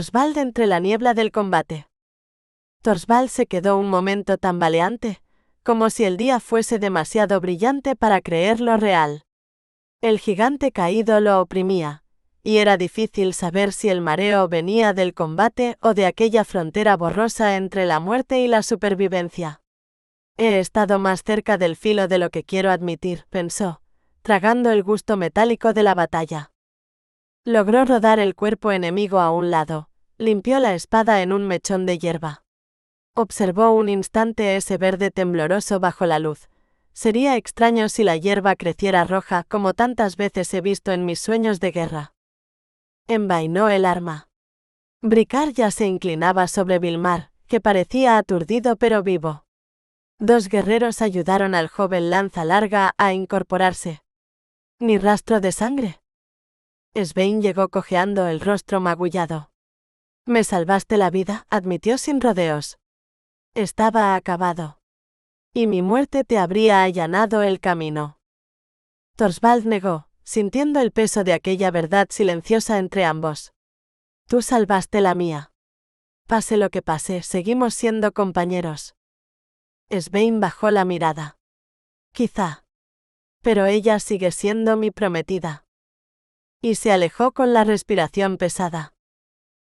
Torsvald entre la niebla del combate. Torsvald se quedó un momento tambaleante, como si el día fuese demasiado brillante para creerlo real. El gigante caído lo oprimía, y era difícil saber si el mareo venía del combate o de aquella frontera borrosa entre la muerte y la supervivencia. He estado más cerca del filo de lo que quiero admitir, pensó, tragando el gusto metálico de la batalla. Logró rodar el cuerpo enemigo a un lado, limpió la espada en un mechón de hierba. Observó un instante ese verde tembloroso bajo la luz. Sería extraño si la hierba creciera roja como tantas veces he visto en mis sueños de guerra. Envainó el arma. Bricar ya se inclinaba sobre Vilmar, que parecía aturdido pero vivo. Dos guerreros ayudaron al joven lanza larga a incorporarse. Ni rastro de sangre. Svein llegó cojeando el rostro magullado. Me salvaste la vida, admitió sin rodeos. Estaba acabado. Y mi muerte te habría allanado el camino. Torsvald negó, sintiendo el peso de aquella verdad silenciosa entre ambos. Tú salvaste la mía. Pase lo que pase, seguimos siendo compañeros. Svein bajó la mirada. Quizá. Pero ella sigue siendo mi prometida. Y se alejó con la respiración pesada.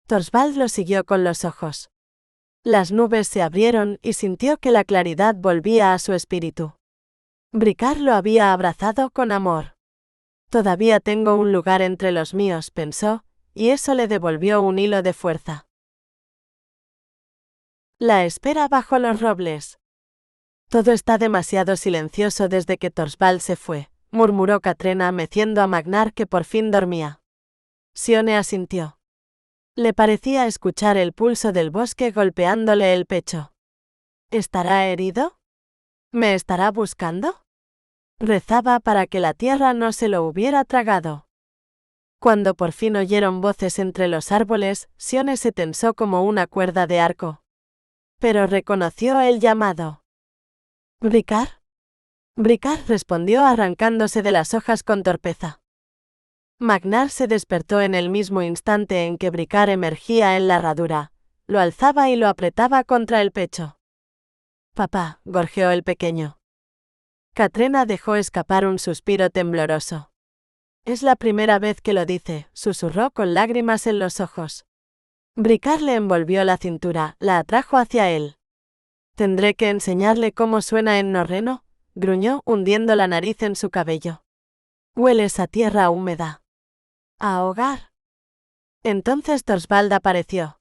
Torsvald lo siguió con los ojos. Las nubes se abrieron y sintió que la claridad volvía a su espíritu. Bricar lo había abrazado con amor. Todavía tengo un lugar entre los míos, pensó, y eso le devolvió un hilo de fuerza. La espera bajo los robles. Todo está demasiado silencioso desde que Torsvald se fue, murmuró Katrena meciendo a Magnar que por fin dormía. Sione asintió. Le parecía escuchar el pulso del bosque golpeándole el pecho. ¿Estará herido? ¿Me estará buscando? Rezaba para que la tierra no se lo hubiera tragado. Cuando por fin oyeron voces entre los árboles, Sione se tensó como una cuerda de arco. Pero reconoció el llamado. ¿Bricar? Bricar respondió arrancándose de las hojas con torpeza. Magnar se despertó en el mismo instante en que Bricar emergía en la herradura, lo alzaba y lo apretaba contra el pecho. Papá, gorjeó el pequeño. Katrena dejó escapar un suspiro tembloroso. Es la primera vez que lo dice, susurró con lágrimas en los ojos. Bricar le envolvió la cintura, la atrajo hacia él. ¿Tendré que enseñarle cómo suena en norreno?, gruñó hundiendo la nariz en su cabello. Hueles a tierra húmeda. ¿A hogar? Entonces Torsvald apareció.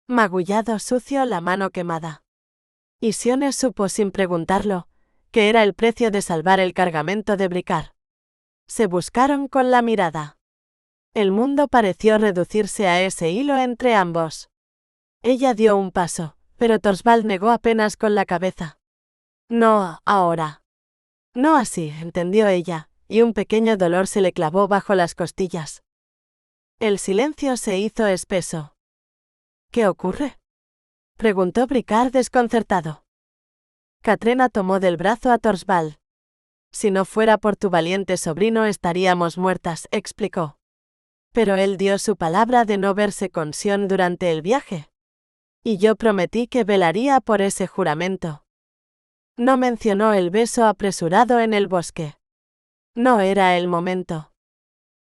Magullado, sucio, la mano quemada. Y Sione supo sin preguntarlo, que era el precio de salvar el cargamento de Bricar. Se buscaron con la mirada. El mundo pareció reducirse a ese hilo entre ambos. Ella dio un paso, pero Torsvald negó apenas con la cabeza. No, ahora. No así, entendió ella, y un pequeño dolor se le clavó bajo las costillas. El silencio se hizo espeso. ¿Qué ocurre?, preguntó Bricar desconcertado. Katrena tomó del brazo a Torsvald. Si no fuera por tu valiente sobrino estaríamos muertas, explicó. Pero él dio su palabra de no verse con Sion durante el viaje. Y yo prometí que velaría por ese juramento. No mencionó el beso apresurado en el bosque. No era el momento.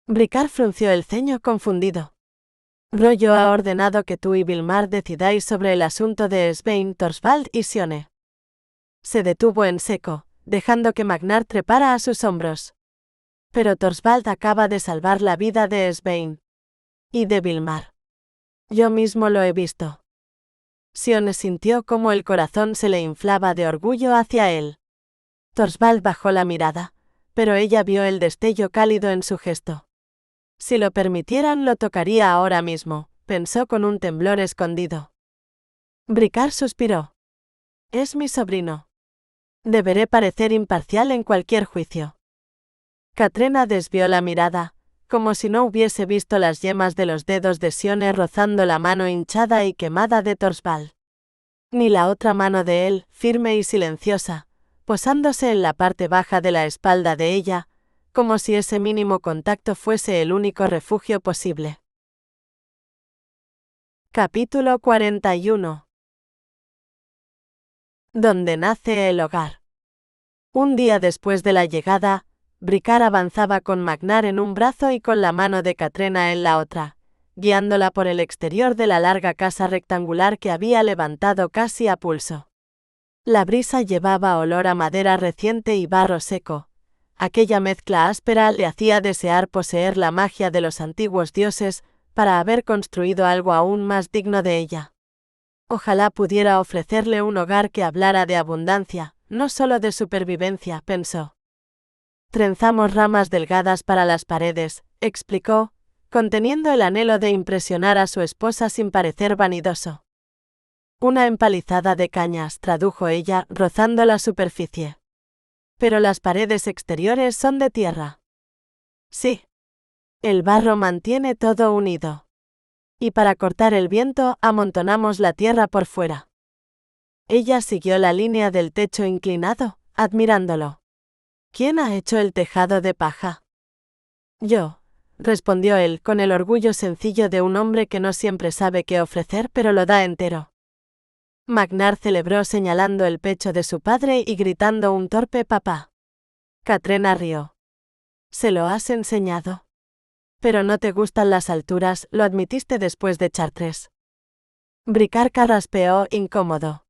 Bricar frunció el ceño confundido. Rollo ha ordenado que tú y Vilmar decidáis sobre el asunto de Svein, Torsvald y Sione. Se detuvo en seco, dejando que Magnar trepara a sus hombros. Pero Torsvald acaba de salvar la vida de Svein. Y de Vilmar. Yo mismo lo he visto. Sione sintió como el corazón se le inflaba de orgullo hacia él. Torsvald bajó la mirada, pero ella vio el destello cálido en su gesto. Si lo permitieran lo tocaría ahora mismo, pensó con un temblor escondido. Bricar suspiró. Es mi sobrino. Deberé parecer imparcial en cualquier juicio. Katrena desvió la mirada, como si no hubiese visto las yemas de los dedos de Sione rozando la mano hinchada y quemada de Torsvald. Ni la otra mano de él, firme y silenciosa, posándose en la parte baja de la espalda de ella, como si ese mínimo contacto fuese el único refugio posible. Capítulo 41. Donde nace el hogar. Un día después de la llegada, Bricar avanzaba con Magnar en un brazo y con la mano de Katrena en la otra, guiándola por el exterior de la larga casa rectangular que había levantado casi a pulso. La brisa llevaba olor a madera reciente y barro seco. Aquella mezcla áspera le hacía desear poseer la magia de los antiguos dioses para haber construido algo aún más digno de ella. Ojalá pudiera ofrecerle un hogar que hablara de abundancia, no solo de supervivencia, pensó. Trenzamos ramas delgadas para las paredes, explicó, conteniendo el anhelo de impresionar a su esposa sin parecer vanidoso. Una empalizada de cañas, tradujo ella, rozando la superficie. Pero las paredes exteriores son de tierra. Sí. El barro mantiene todo unido. Y para cortar el viento, amontonamos la tierra por fuera. Ella siguió la línea del techo inclinado, admirándolo. ¿Quién ha hecho el tejado de paja? Yo, respondió él, con el orgullo sencillo de un hombre que no siempre sabe qué ofrecer pero lo da entero. Magnar celebró señalando el pecho de su padre y gritando un torpe papá. Katrena rió. ¿Se lo has enseñado? Pero no te gustan las alturas, lo admitiste después de Chartres. Bricar carraspeó incómodo.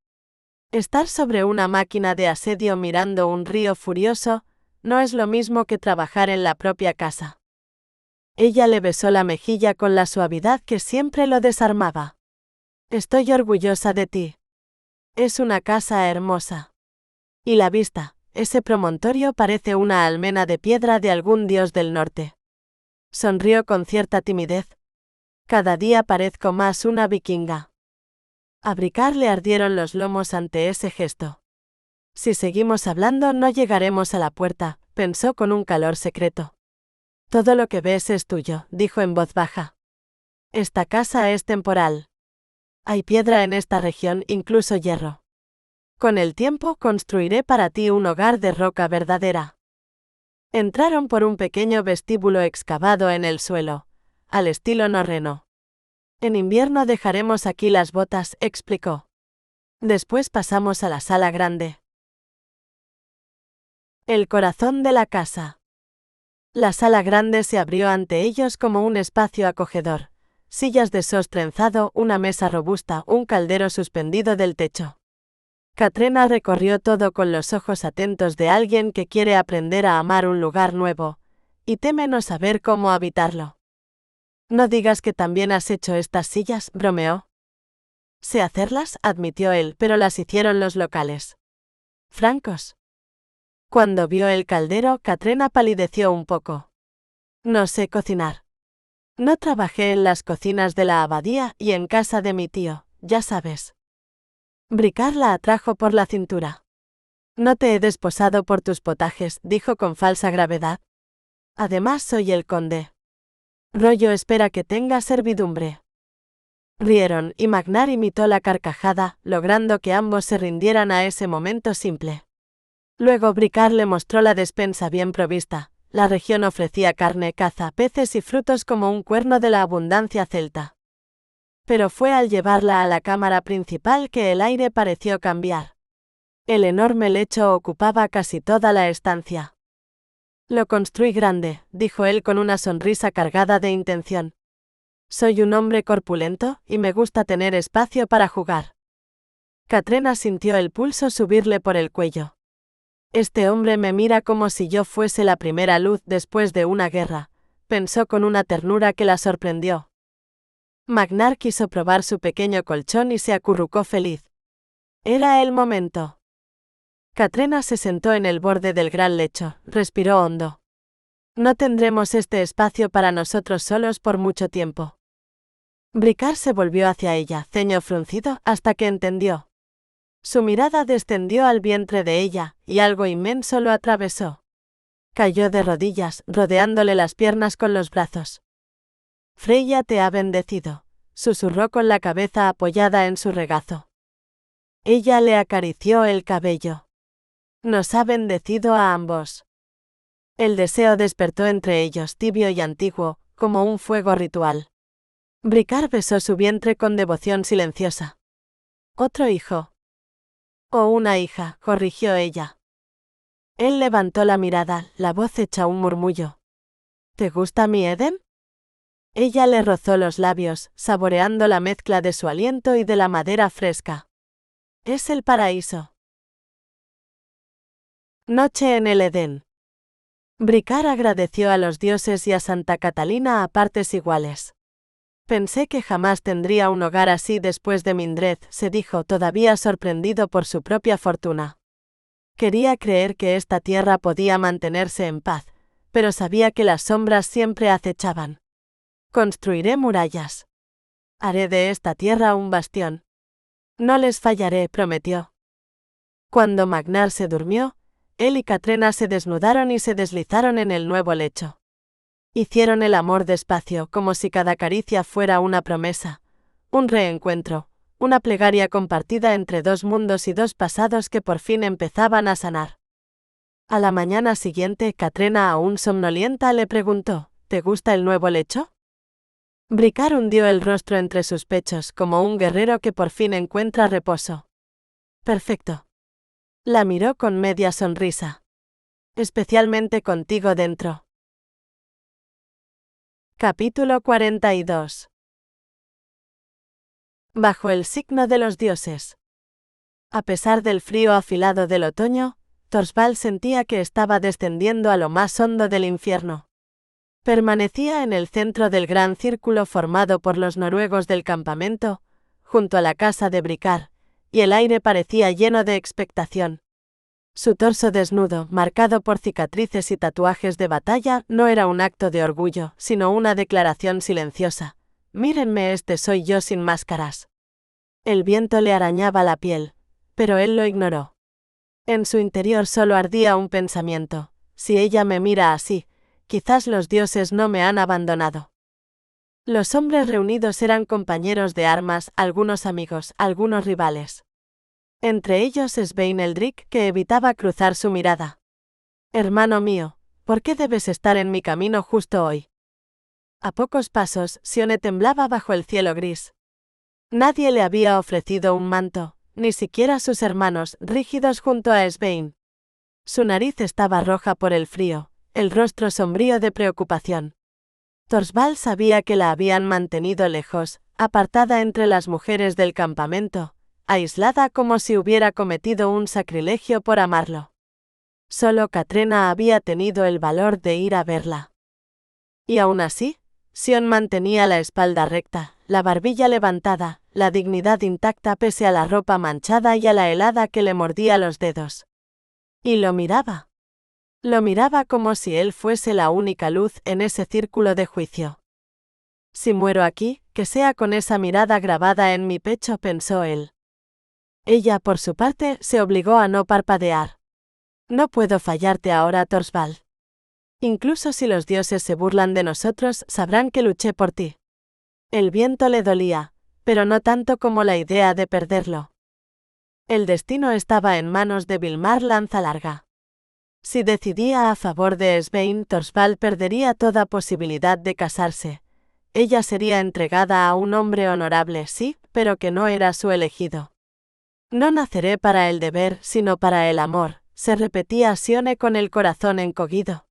Estar sobre una máquina de asedio mirando un río furioso no es lo mismo que trabajar en la propia casa. Ella le besó la mejilla con la suavidad que siempre lo desarmaba. Estoy orgullosa de ti. Es una casa hermosa. Y la vista, ese promontorio parece una almena de piedra de algún dios del norte. Sonrió con cierta timidez. Cada día parezco más una vikinga. A Bricar le ardieron los lomos ante ese gesto. Si seguimos hablando no llegaremos a la puerta, pensó con un calor secreto. Todo lo que ves es tuyo, dijo en voz baja. Esta casa es temporal. Hay piedra en esta región, incluso hierro. Con el tiempo construiré para ti un hogar de roca verdadera. Entraron por un pequeño vestíbulo excavado en el suelo, al estilo norreno. En invierno dejaremos aquí las botas, explicó. Después pasamos a la sala grande. El corazón de la casa. La sala grande se abrió ante ellos como un espacio acogedor. Sillas de sos trenzado, una mesa robusta, un caldero suspendido del techo. Katrena recorrió todo con los ojos atentos de alguien que quiere aprender a amar un lugar nuevo, y teme no saber cómo habitarlo. No digas que también has hecho estas sillas, bromeó. Sé hacerlas, admitió él, pero las hicieron los locales. Francos. Cuando vio el caldero, Katrena palideció un poco. No sé cocinar. No trabajé en las cocinas de la abadía y en casa de mi tío, ya sabes. Bricar la atrajo por la cintura. No te he desposado por tus potajes, dijo con falsa gravedad. Además soy el conde. Rollo espera que tenga servidumbre. Rieron y Magnar imitó la carcajada, logrando que ambos se rindieran a ese momento simple. Luego Bricar le mostró la despensa bien provista. La región ofrecía carne, caza, peces y frutos como un cuerno de la abundancia celta. Pero fue al llevarla a la cámara principal que el aire pareció cambiar. El enorme lecho ocupaba casi toda la estancia. Lo construí grande, dijo él con una sonrisa cargada de intención. Soy un hombre corpulento, y me gusta tener espacio para jugar. Katrena sintió el pulso subirle por el cuello. Este hombre me mira como si yo fuese la primera luz después de una guerra, pensó con una ternura que la sorprendió. Magnar quiso probar su pequeño colchón y se acurrucó feliz. Era el momento. Katrena se sentó en el borde del gran lecho, respiró hondo. No tendremos este espacio para nosotros solos por mucho tiempo. Bricar se volvió hacia ella, ceño fruncido, hasta que entendió. Su mirada descendió al vientre de ella, y algo inmenso lo atravesó. Cayó de rodillas, rodeándole las piernas con los brazos. Freya te ha bendecido, susurró con la cabeza apoyada en su regazo. Ella le acarició el cabello. Nos ha bendecido a ambos. El deseo despertó entre ellos, tibio y antiguo, como un fuego ritual. Bricar besó su vientre con devoción silenciosa. Otro hijo. O una hija, corrigió ella. Él levantó la mirada, la voz hecha un murmullo. ¿Te gusta mi Eden? Ella le rozó los labios, saboreando la mezcla de su aliento y de la madera fresca. Es el paraíso. Noche en el Edén. Bricar agradeció a los dioses y a Santa Catalina a partes iguales. Pensé que jamás tendría un hogar así después de Mindred, se dijo, todavía sorprendido por su propia fortuna. Quería creer que esta tierra podía mantenerse en paz, pero sabía que las sombras siempre acechaban. Construiré murallas. Haré de esta tierra un bastión. No les fallaré, prometió. Cuando Magnar se durmió, él y Katrena se desnudaron y se deslizaron en el nuevo lecho. Hicieron el amor despacio, como si cada caricia fuera una promesa, un reencuentro, una plegaria compartida entre dos mundos y dos pasados que por fin empezaban a sanar. A la mañana siguiente, Katrena, aún somnolienta, le preguntó, ¿te gusta el nuevo lecho? Bricar hundió el rostro entre sus pechos como un guerrero que por fin encuentra reposo. Perfecto. La miró con media sonrisa. Especialmente contigo dentro. Capítulo 42. Bajo el signo de los dioses. A pesar del frío afilado del otoño, Torsvald sentía que estaba descendiendo a lo más hondo del infierno. Permanecía en el centro del gran círculo formado por los noruegos del campamento, junto a la casa de Bricar, y el aire parecía lleno de expectación. Su torso desnudo, marcado por cicatrices y tatuajes de batalla, no era un acto de orgullo, sino una declaración silenciosa. Mírenme, este soy yo sin máscaras. El viento le arañaba la piel, pero él lo ignoró. En su interior solo ardía un pensamiento: si ella me mira así, quizás los dioses no me han abandonado. Los hombres reunidos eran compañeros de armas, algunos amigos, algunos rivales. Entre ellos Svein Eldrick, que evitaba cruzar su mirada. Hermano mío, ¿por qué debes estar en mi camino justo hoy? A pocos pasos, Sione temblaba bajo el cielo gris. Nadie le había ofrecido un manto, ni siquiera sus hermanos, rígidos junto a Svein. Su nariz estaba roja por el frío, el rostro sombrío de preocupación. Torsvald sabía que la habían mantenido lejos, apartada entre las mujeres del campamento, aislada como si hubiera cometido un sacrilegio por amarlo. Solo Katrena había tenido el valor de ir a verla. Y aún así, Sion mantenía la espalda recta, la barbilla levantada, la dignidad intacta pese a la ropa manchada y a la helada que le mordía los dedos. Y lo miraba. Lo miraba como si él fuese la única luz en ese círculo de juicio. Si muero aquí, que sea con esa mirada grabada en mi pecho, pensó él. Ella, por su parte, se obligó a no parpadear. No puedo fallarte ahora, Torsvald. Incluso si los dioses se burlan de nosotros, sabrán que luché por ti. El viento le dolía, pero no tanto como la idea de perderlo. El destino estaba en manos de Vilmar Lanzalarga. Si decidía a favor de Svein, Torsvald perdería toda posibilidad de casarse. Ella sería entregada a un hombre honorable, sí, pero que no era su elegido. No naceré para el deber, sino para el amor, se repetía Sione con el corazón encogido.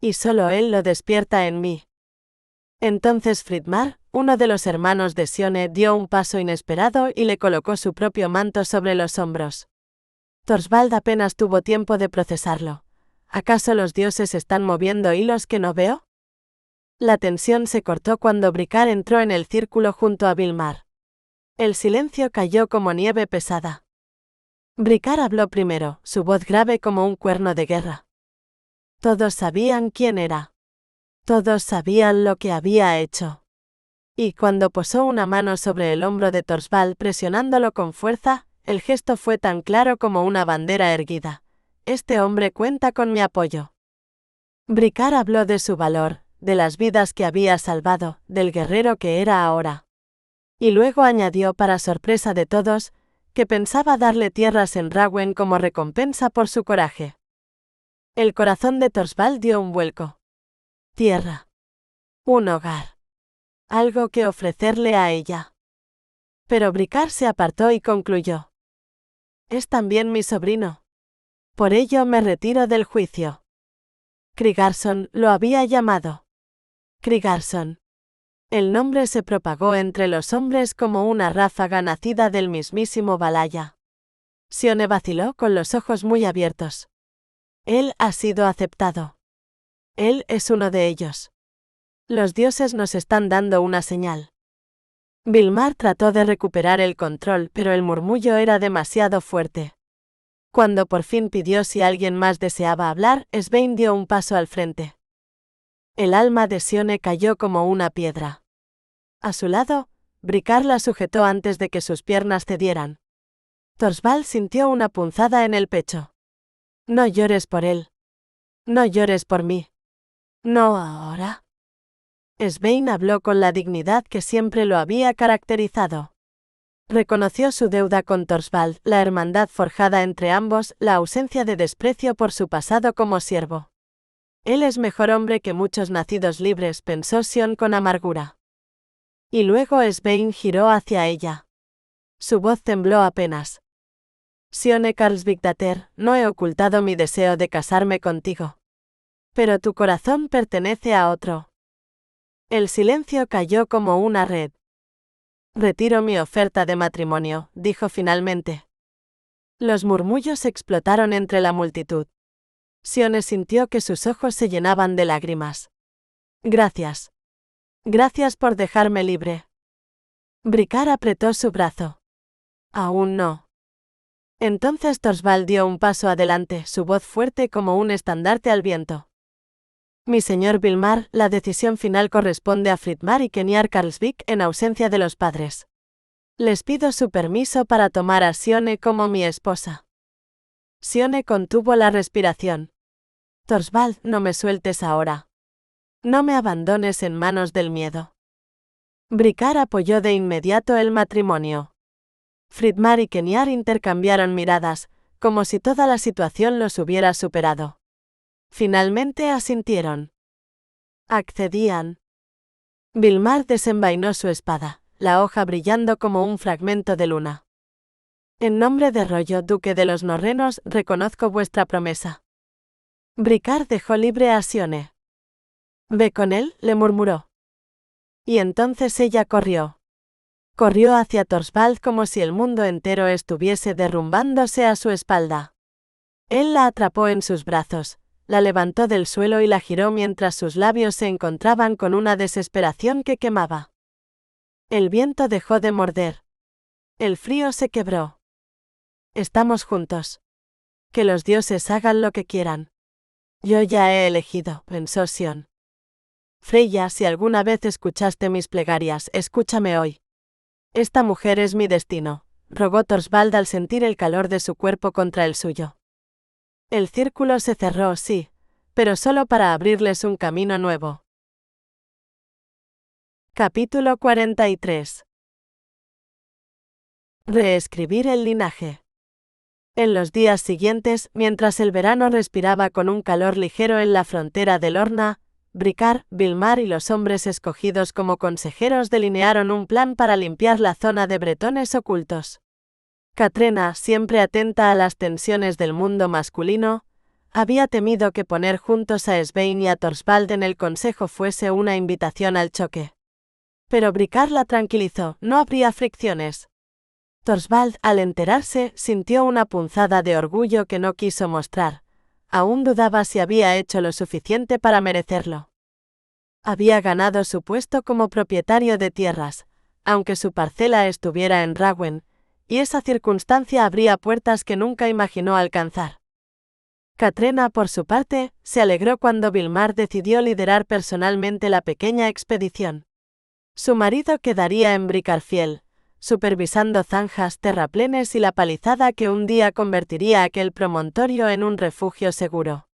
Y solo él lo despierta en mí. Entonces Fridmar, uno de los hermanos de Sione, dio un paso inesperado y le colocó su propio manto sobre los hombros. Torsvald apenas tuvo tiempo de procesarlo. ¿Acaso los dioses están moviendo hilos que no veo? La tensión se cortó cuando Bricar entró en el círculo junto a Vilmar. El silencio cayó como nieve pesada. Bricar habló primero, su voz grave como un cuerno de guerra. Todos sabían quién era. Todos sabían lo que había hecho. Y cuando posó una mano sobre el hombro de Torsvald presionándolo con fuerza, el gesto fue tan claro como una bandera erguida. Este hombre cuenta con mi apoyo. Bricar habló de su valor, de las vidas que había salvado, del guerrero que era ahora. Y luego añadió, para sorpresa de todos, que pensaba darle tierras en Rawen como recompensa por su coraje. El corazón de Torsvald dio un vuelco. Tierra. Un hogar. algo que ofrecerle a ella. Pero Bricar se apartó y concluyó: «Es también mi sobrino. Por ello me retiro del juicio». Krigarson lo había llamado. Krigarson. El nombre se propagó entre los hombres como una ráfaga nacida del mismísimo Valhalla. Sione vaciló con los ojos muy abiertos. Él ha sido aceptado. Él es uno de ellos. Los dioses nos están dando una señal. Vilmar trató de recuperar el control, pero el murmullo era demasiado fuerte. Cuando por fin pidió si alguien más deseaba hablar, Svein dio un paso al frente. El alma de Sione cayó como una piedra. A su lado, Bricar la sujetó antes de que sus piernas cedieran. Torsvald sintió una punzada en el pecho. «No llores por él. No llores por mí. No ahora». Svein habló con la dignidad que siempre lo había caracterizado. Reconoció su deuda con Torsvald, la hermandad forjada entre ambos, la ausencia de desprecio por su pasado como siervo. Él es mejor hombre que muchos nacidos libres, pensó Sion con amargura. Y luego Svein giró hacia ella. Su voz tembló apenas. «Sione Karlsvigdater, no he ocultado mi deseo de casarme contigo. Pero tu corazón pertenece a otro». El silencio cayó como una red. «Retiro mi oferta de matrimonio», dijo finalmente. Los murmullos explotaron entre la multitud. Sione sintió que sus ojos se llenaban de lágrimas. «Gracias. Gracias por dejarme libre». Bricar apretó su brazo. «Aún no». Entonces Torsvald dio un paso adelante, su voz fuerte como un estandarte al viento. «Mi señor Vilmar, la decisión final corresponde a Fridmar y Keniar Karlsvik en ausencia de los padres. Les pido su permiso para tomar a Sione como mi esposa». Sione contuvo la respiración. «Torsvald, no me sueltes ahora. No me abandones en manos del miedo». Bricar apoyó de inmediato el matrimonio. Fridmar y Keniar intercambiaron miradas, como si toda la situación los hubiera superado. Finalmente asintieron. Accedían. Vilmar desenvainó su espada, la hoja brillando como un fragmento de luna. «En nombre de Rollo, duque de los Norrenos, reconozco vuestra promesa». Bricar dejó libre a Sione. «Ve con él», le murmuró. Y entonces ella corrió. Corrió hacia Torsvald como si el mundo entero estuviese derrumbándose a su espalda. Él la atrapó en sus brazos, la levantó del suelo y la giró mientras sus labios se encontraban con una desesperación que quemaba. El viento dejó de morder. El frío se quebró. «Estamos juntos. Que los dioses hagan lo que quieran. Yo ya he elegido», pensó Sion. «Freya, si alguna vez escuchaste mis plegarias, escúchame hoy. Esta mujer es mi destino», rogó Torsvald al sentir el calor de su cuerpo contra el suyo. El círculo se cerró, sí, pero solo para abrirles un camino nuevo. Capítulo 43. Reescribir el linaje. En los días siguientes, mientras el verano respiraba con un calor ligero en la frontera de Lorna, Bricar, Vilmar y los hombres escogidos como consejeros delinearon un plan para limpiar la zona de bretones ocultos. Catrena, siempre atenta a las tensiones del mundo masculino, había temido que poner juntos a Svein y a Torsvald en el consejo fuese una invitación al choque. Pero Bricar la tranquilizó, no habría fricciones. Torsvald, al enterarse, sintió una punzada de orgullo que no quiso mostrar. Aún dudaba si había hecho lo suficiente para merecerlo. Había ganado su puesto como propietario de tierras, aunque su parcela estuviera en Rawen, y esa circunstancia abría puertas que nunca imaginó alcanzar. Catrena, por su parte, se alegró cuando Vilmar decidió liderar personalmente la pequeña expedición. Su marido quedaría en Bricarfiel, supervisando zanjas, terraplenes y la palizada que un día convertiría aquel promontorio en un refugio seguro.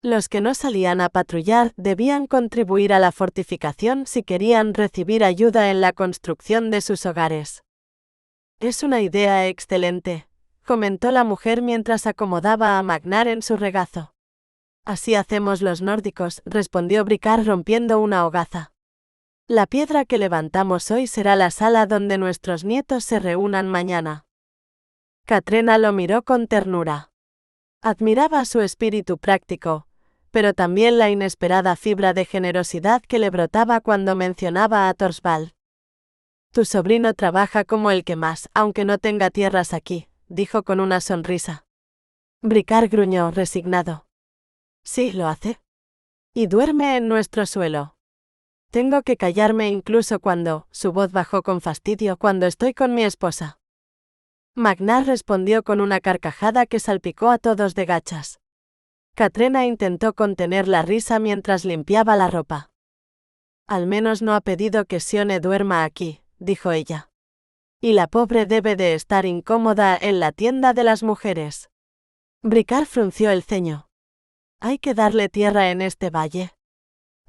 Los que no salían a patrullar debían contribuir a la fortificación si querían recibir ayuda en la construcción de sus hogares. «Es una idea excelente», comentó la mujer mientras acomodaba a Magnar en su regazo. «Así hacemos los nórdicos», respondió Bricar rompiendo una hogaza. La piedra que levantamos hoy será la sala donde nuestros nietos se reúnan mañana. Katrina lo miró con ternura. Admiraba su espíritu práctico, pero también la inesperada fibra de generosidad que le brotaba cuando mencionaba a Torsvald. Tu sobrino trabaja como el que más, aunque no tenga tierras aquí, dijo con una sonrisa. Bricard gruñó, resignado. Sí, lo hace. Y duerme en nuestro suelo. Tengo que callarme incluso cuando, su voz bajó con fastidio, cuando estoy con mi esposa. Magnar respondió con una carcajada que salpicó a todos de gachas. Katrina intentó contener la risa mientras limpiaba la ropa. Al menos no ha pedido que Sione duerma aquí, dijo ella. Y la pobre debe de estar incómoda en la tienda de las mujeres. Bricard frunció el ceño. Hay que darle tierra en este valle.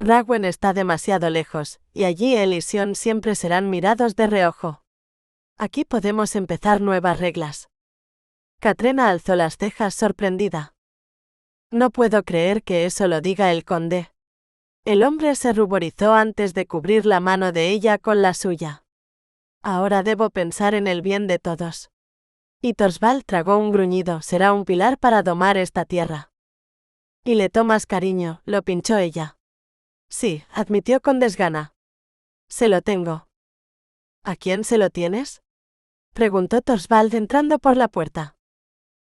Ragwen está demasiado lejos, y allí él y Sion siempre serán mirados de reojo. Aquí podemos empezar nuevas reglas. Katrina alzó las cejas sorprendida. No puedo creer que eso lo diga el conde. El hombre se ruborizó antes de cubrir la mano de ella con la suya. Ahora debo pensar en el bien de todos. Y Torsvald tragó un gruñido, será un pilar para domar esta tierra. Y le tomas cariño, lo pinchó ella. Sí, admitió con desgana. Se lo tengo. ¿A quién se lo tienes? Preguntó Torsvald entrando por la puerta.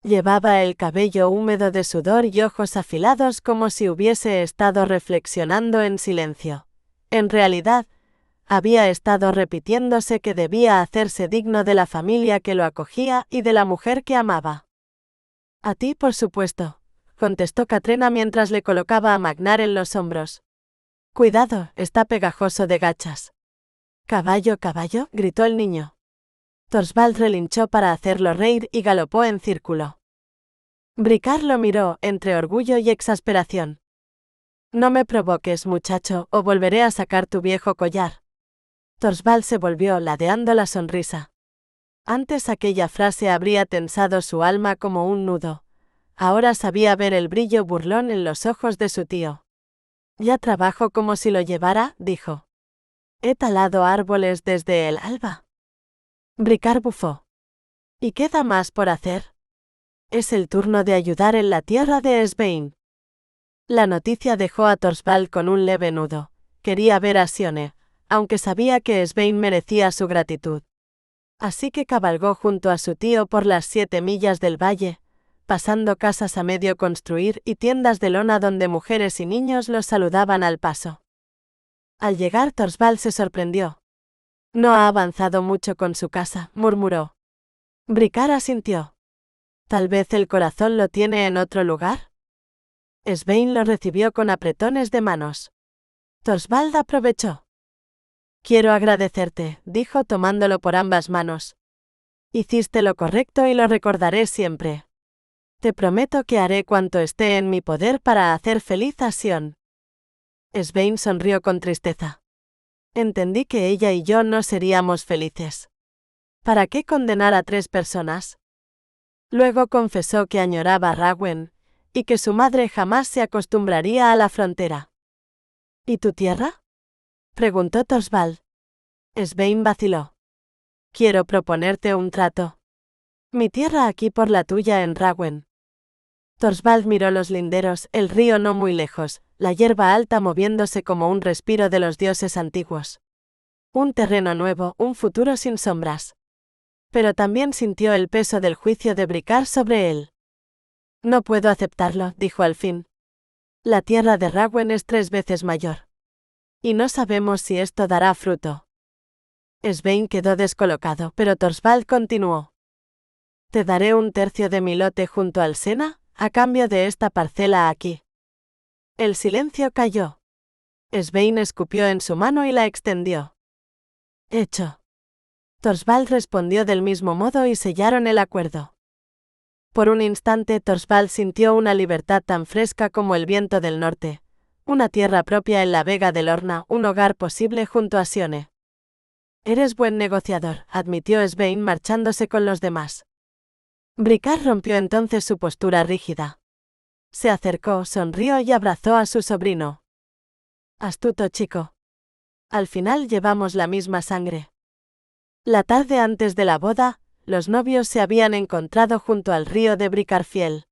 Llevaba el cabello húmedo de sudor y ojos afilados como si hubiese estado reflexionando en silencio. En realidad, había estado repitiéndose que debía hacerse digno de la familia que lo acogía y de la mujer que amaba. A ti, por supuesto, contestó Katrina mientras le colocaba a Magnar en los hombros. Cuidado, está pegajoso de gachas. Caballo, caballo, gritó el niño. Torsvald relinchó para hacerlo reír y galopó en círculo. Bricard lo miró, entre orgullo y exasperación. No me provoques, muchacho, o volveré a sacar tu viejo collar. Torsvald se volvió, ladeando la sonrisa. Antes aquella frase habría tensado su alma como un nudo. Ahora sabía ver el brillo burlón en los ojos de su tío. Ya trabajo como si lo llevara, dijo. He talado árboles desde el alba. Bricard bufó. ¿Y queda más por hacer? Es el turno de ayudar en la tierra de Svein. La noticia dejó a Torsvald con un leve nudo. Quería ver a Sione, aunque sabía que Svein merecía su gratitud. Así que cabalgó junto a su tío por las 7 millas del valle, pasando casas a medio construir y tiendas de lona donde mujeres y niños los saludaban al paso. Al llegar Torsvald se sorprendió. No ha avanzado mucho con su casa, murmuró. Bricard asintió. ¿Tal vez el corazón lo tiene en otro lugar? Svein lo recibió con apretones de manos. Torsvald aprovechó. Quiero agradecerte, dijo tomándolo por ambas manos. Hiciste lo correcto y lo recordaré siempre. Te prometo que haré cuanto esté en mi poder para hacer feliz a Sion. Svein sonrió con tristeza. Entendí que ella y yo no seríamos felices. ¿Para qué condenar a 3 personas? Luego confesó que añoraba a Ragwen, y que su madre jamás se acostumbraría a la frontera. ¿Y tu tierra? Preguntó Torsvald. Svein vaciló. Quiero proponerte un trato. Mi tierra aquí por la tuya en Ragwen. Torsvald miró los linderos, el río no muy lejos, la hierba alta moviéndose como un respiro de los dioses antiguos. Un terreno nuevo, un futuro sin sombras. Pero también sintió el peso del juicio de Bricard sobre él. No puedo aceptarlo, dijo al fin. La tierra de Ragwen es 3 veces mayor. Y no sabemos si esto dará fruto. Svein quedó descolocado, pero Torsvald continuó. Te daré 1/3 de mi lote junto al Sena, a cambio de esta parcela aquí. El silencio cayó. Svein escupió en su mano y la extendió. Hecho. Torsvald respondió del mismo modo y sellaron el acuerdo. Por un instante Torsvald sintió una libertad tan fresca como el viento del norte, una tierra propia en la Vega del Horna, un hogar posible junto a Sione. Eres buen negociador, admitió Svein marchándose con los demás. Bricard rompió entonces su postura rígida. Se acercó, sonrió y abrazó a su sobrino. Astuto chico. Al final llevamos la misma sangre. La tarde antes de la boda, los novios se habían encontrado junto al río de Bricarfiel.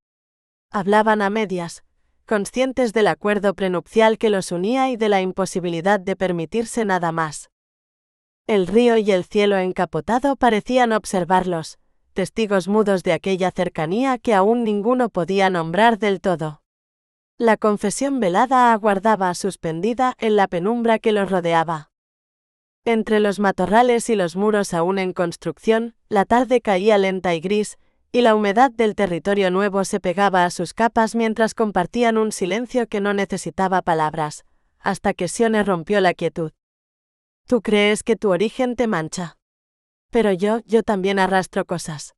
Hablaban a medias, conscientes del acuerdo prenupcial que los unía y de la imposibilidad de permitirse nada más. El río y el cielo encapotado parecían observarlos, testigos mudos de aquella cercanía que aún ninguno podía nombrar del todo. La confesión velada aguardaba suspendida en la penumbra que los rodeaba. Entre los matorrales y los muros aún en construcción, la tarde caía lenta y gris, y la humedad del territorio nuevo se pegaba a sus capas mientras compartían un silencio que no necesitaba palabras, hasta que Sione rompió la quietud. «Tú crees que tu origen te mancha. Pero yo también arrastro cosas».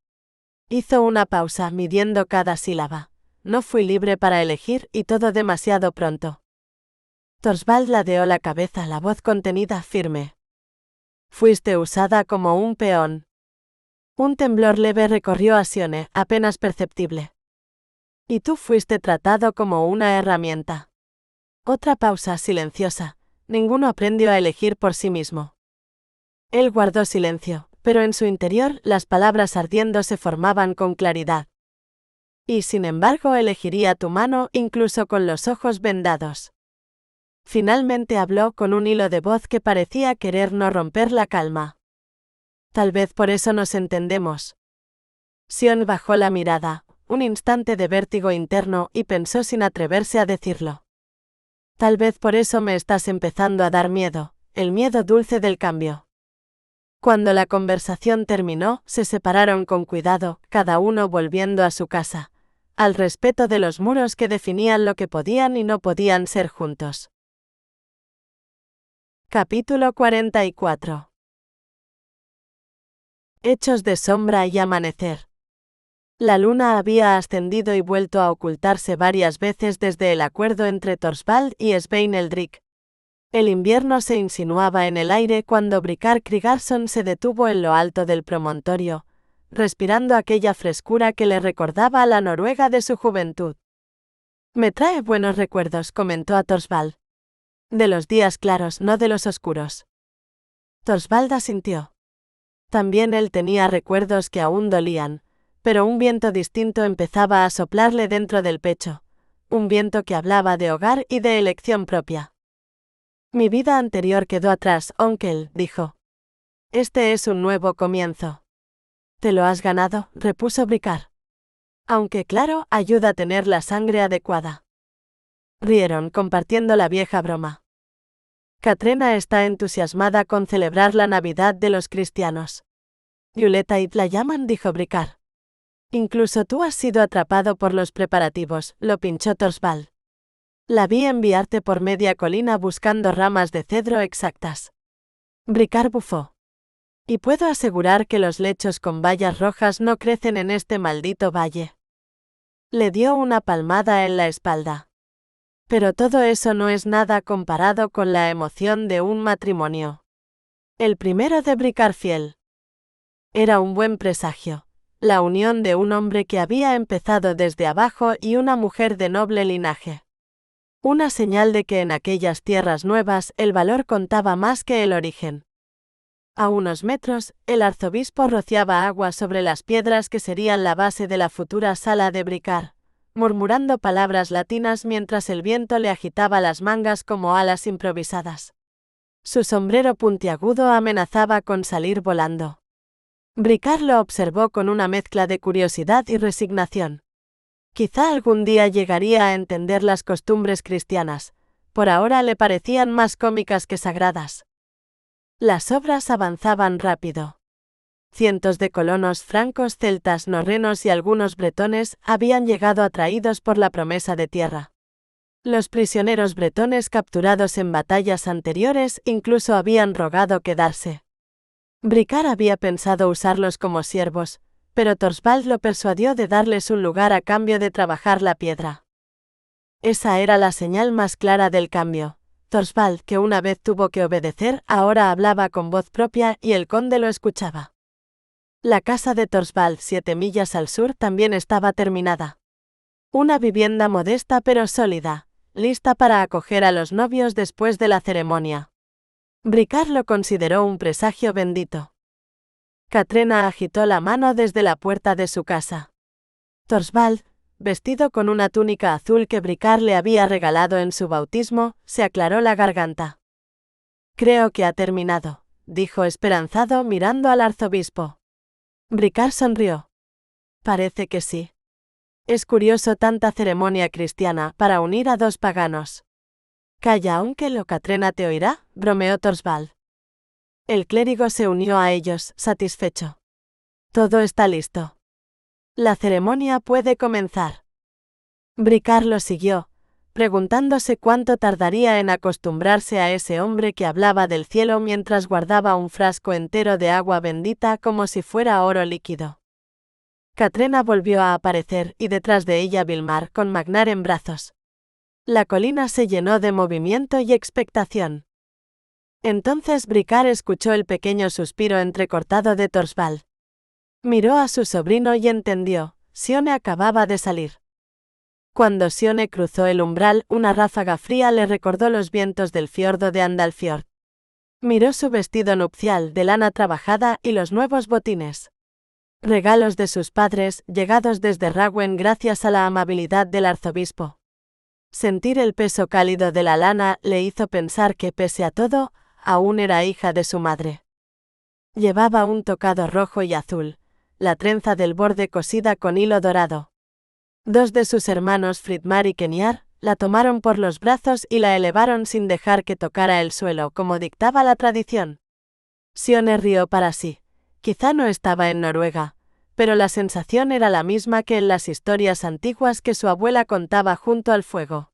Hizo una pausa, midiendo cada sílaba. «No fui libre para elegir y todo demasiado pronto». Torsvald ladeó la cabeza, la voz contenida, firme. «Fuiste usada como un peón». Un temblor leve recorrió a Sione, apenas perceptible. «Y tú fuiste tratado como una herramienta». Otra pausa silenciosa. Ninguno aprendió a elegir por sí mismo. Él guardó silencio, pero en su interior las palabras ardiendo se formaban con claridad. «Y sin embargo elegiría tu mano incluso con los ojos vendados». Finalmente habló con un hilo de voz que parecía querer no romper la calma. «Tal vez por eso nos entendemos». Sion bajó la mirada, un instante de vértigo interno, y pensó sin atreverse a decirlo. «Tal vez por eso me estás empezando a dar miedo, el miedo dulce del cambio». Cuando la conversación terminó, se separaron con cuidado, cada uno volviendo a su casa, al respeto de los muros que definían lo que podían y no podían ser juntos. Capítulo 44. Hechos de sombra y amanecer. La luna había ascendido y vuelto a ocultarse varias veces desde el acuerdo entre Torsvald y Svein Eldrick. El invierno se insinuaba en el aire cuando Brikar Krigarsson se detuvo en lo alto del promontorio, respirando aquella frescura que le recordaba a la Noruega de su juventud. «Me trae buenos recuerdos», comentó a Torsvald. «De los días claros, no de los oscuros». Torsvald asintió. También él tenía recuerdos que aún dolían, pero un viento distinto empezaba a soplarle dentro del pecho, un viento que hablaba de hogar y de elección propia. «Mi vida anterior quedó atrás, Onkel», dijo. «Este es un nuevo comienzo». «Te lo has ganado», repuso Brikar. «Aunque claro, ayuda a tener la sangre adecuada». Rieron, compartiendo la vieja broma. «Katrena está entusiasmada con celebrar la Navidad de los cristianos». «Yuletide la llaman», dijo Brikar. «Incluso tú has sido atrapado por los preparativos», lo pinchó Torsvald. «La vi enviarte por media colina buscando ramas de cedro exactas». Brikar bufó. «Y puedo asegurar que los lechos con bayas rojas no crecen en este maldito valle». Le dio una palmada en la espalda. «Pero todo eso no es nada comparado con la emoción de un matrimonio. El primero de Bricarfiel. Era un buen presagio, la unión de un hombre que había empezado desde abajo y una mujer de noble linaje. Una señal de que en aquellas tierras nuevas el valor contaba más que el origen». A unos metros, el arzobispo rociaba agua sobre las piedras que serían la base de la futura sala de Brikar, murmurando palabras latinas mientras el viento le agitaba las mangas como alas improvisadas. Su sombrero puntiagudo amenazaba con salir volando. Brikar lo observó con una mezcla de curiosidad y resignación. Quizá algún día llegaría a entender las costumbres cristianas, por ahora le parecían más cómicas que sagradas. Las obras avanzaban rápido. Cientos de colonos francos, celtas, norrenos y algunos bretones habían llegado atraídos por la promesa de tierra. Los prisioneros bretones capturados en batallas anteriores incluso habían rogado quedarse. Brikar había pensado usarlos como siervos, pero Torsvald lo persuadió de darles un lugar a cambio de trabajar la piedra. Esa era la señal más clara del cambio. Torsvald, que una vez tuvo que obedecer, ahora hablaba con voz propia y el conde lo escuchaba. La casa de Torsvald, 7 millas al sur, también estaba terminada. Una vivienda modesta pero sólida, lista para acoger a los novios después de la ceremonia. Bricar lo consideró un presagio bendito. Katrina agitó la mano desde la puerta de su casa. Torsvald, vestido con una túnica azul que Bricar le había regalado en su bautismo, se aclaró la garganta. Creo que ha terminado, dijo esperanzado mirando al arzobispo. Bricar sonrió. Parece que sí. Es curioso tanta ceremonia cristiana para unir a dos paganos. Calla, aunque lo Katrina te oirá, bromeó Torsvald. El clérigo se unió a ellos, satisfecho. Todo está listo. La ceremonia puede comenzar. Bricar lo siguió, preguntándose cuánto tardaría en acostumbrarse a ese hombre que hablaba del cielo mientras guardaba un frasco entero de agua bendita como si fuera oro líquido. Katrina volvió a aparecer y detrás de ella Vilmar con Magnar en brazos. La colina se llenó de movimiento y expectación. Entonces Bricar escuchó el pequeño suspiro entrecortado de Torsvald. Miró a su sobrino y entendió, Sione acababa de salir. Cuando Sione cruzó el umbral, una ráfaga fría le recordó los vientos del fiordo de Andalfjord. Miró su vestido nupcial de lana trabajada y los nuevos botines. Regalos de sus padres, llegados desde Rouen gracias a la amabilidad del arzobispo. Sentir el peso cálido de la lana le hizo pensar que, pese a todo, aún era hija de su madre. Llevaba un tocado rojo y azul, la trenza del borde cosida con hilo dorado. Dos de sus hermanos Fridmar y Keniar la tomaron por los brazos y la elevaron sin dejar que tocara el suelo como dictaba la tradición. Sione rió para sí. Quizá no estaba en Noruega, pero la sensación era la misma que en las historias antiguas que su abuela contaba junto al fuego.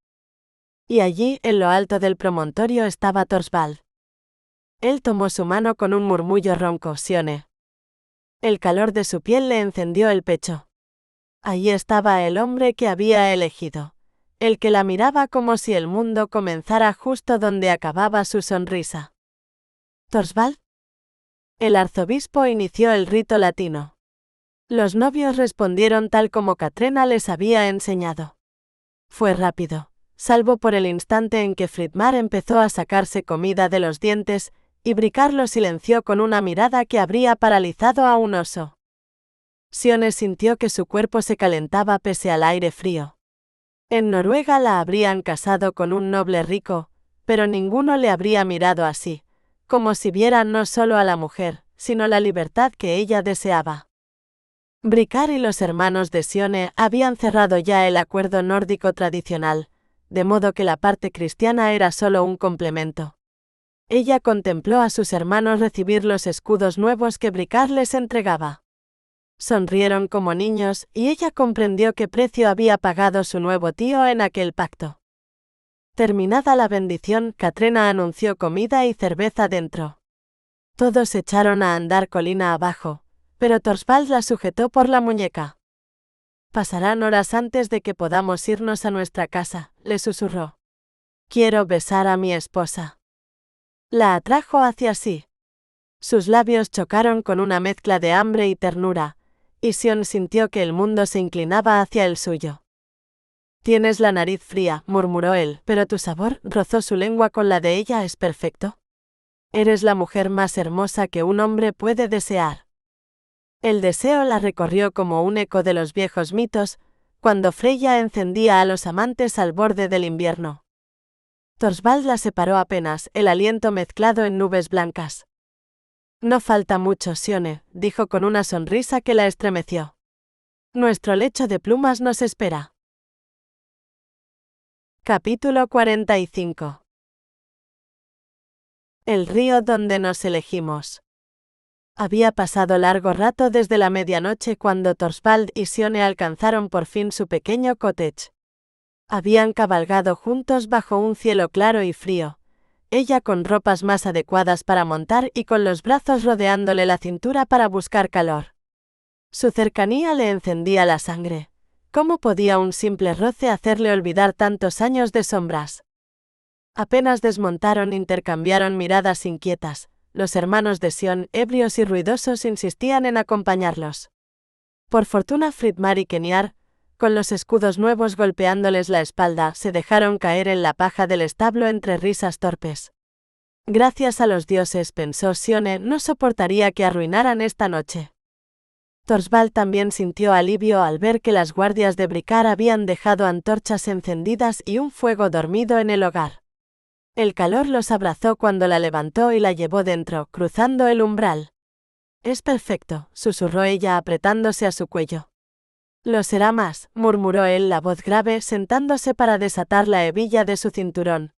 Y allí, en lo alto del promontorio, estaba Torsvald. Él tomó su mano con un murmullo ronco, Sione. El calor de su piel le encendió el pecho. Allí estaba el hombre que había elegido, el que la miraba como si el mundo comenzara justo donde acababa su sonrisa. ¿Torsvald? El arzobispo inició el rito latino. Los novios respondieron tal como Katrina les había enseñado. Fue rápido, salvo por el instante en que Fridmar empezó a sacarse comida de los dientes, y Bricar lo silenció con una mirada que habría paralizado a un oso. Sione sintió que su cuerpo se calentaba pese al aire frío. En Noruega la habrían casado con un noble rico, pero ninguno le habría mirado así, como si viera no solo a la mujer, sino la libertad que ella deseaba. Bricar y los hermanos de Sione habían cerrado ya el acuerdo nórdico tradicional, de modo que la parte cristiana era solo un complemento. Ella contempló a sus hermanos recibir los escudos nuevos que Bricar les entregaba. Sonrieron como niños y ella comprendió qué precio había pagado su nuevo tío en aquel pacto. Terminada la bendición, Katrina anunció comida y cerveza dentro. Todos echaron a andar colina abajo, pero Torsvald la sujetó por la muñeca. Pasarán horas antes de que podamos irnos a nuestra casa, le susurró. Quiero besar a mi esposa. La atrajo hacia sí. Sus labios chocaron con una mezcla de hambre y ternura, y Sion sintió que el mundo se inclinaba hacia el suyo. Tienes la nariz fría, murmuró él, pero tu sabor, rozó su lengua con la de ella, es perfecto. Eres la mujer más hermosa que un hombre puede desear. El deseo la recorrió como un eco de los viejos mitos, cuando Freya encendía a los amantes al borde del invierno. Torsvald la separó apenas, el aliento mezclado en nubes blancas. No falta mucho, Sione, dijo con una sonrisa que la estremeció. Nuestro lecho de plumas nos espera. Capítulo 45. El río donde nos elegimos. Había pasado largo rato desde la medianoche cuando Torsvald y Sione alcanzaron por fin su pequeño cottage. Habían cabalgado juntos bajo un cielo claro y frío, ella con ropas más adecuadas para montar y con los brazos rodeándole la cintura para buscar calor. Su cercanía le encendía la sangre. ¿Cómo podía un simple roce hacerle olvidar tantos años de sombras? Apenas desmontaron, intercambiaron miradas inquietas. Los hermanos de Sion, ebrios y ruidosos, insistían en acompañarlos. Por fortuna Fridmar y Keniar, con los escudos nuevos golpeándoles la espalda, se dejaron caer en la paja del establo entre risas torpes. Gracias a los dioses, pensó Sione, no soportaría que arruinaran esta noche. Torsvald también sintió alivio al ver que las guardias de Bricar habían dejado antorchas encendidas y un fuego dormido en el hogar. El calor los abrazó cuando la levantó y la llevó dentro, cruzando el umbral. «Es perfecto», susurró ella apretándose a su cuello. «Lo será más», murmuró él, la voz grave, sentándose para desatar la hebilla de su cinturón.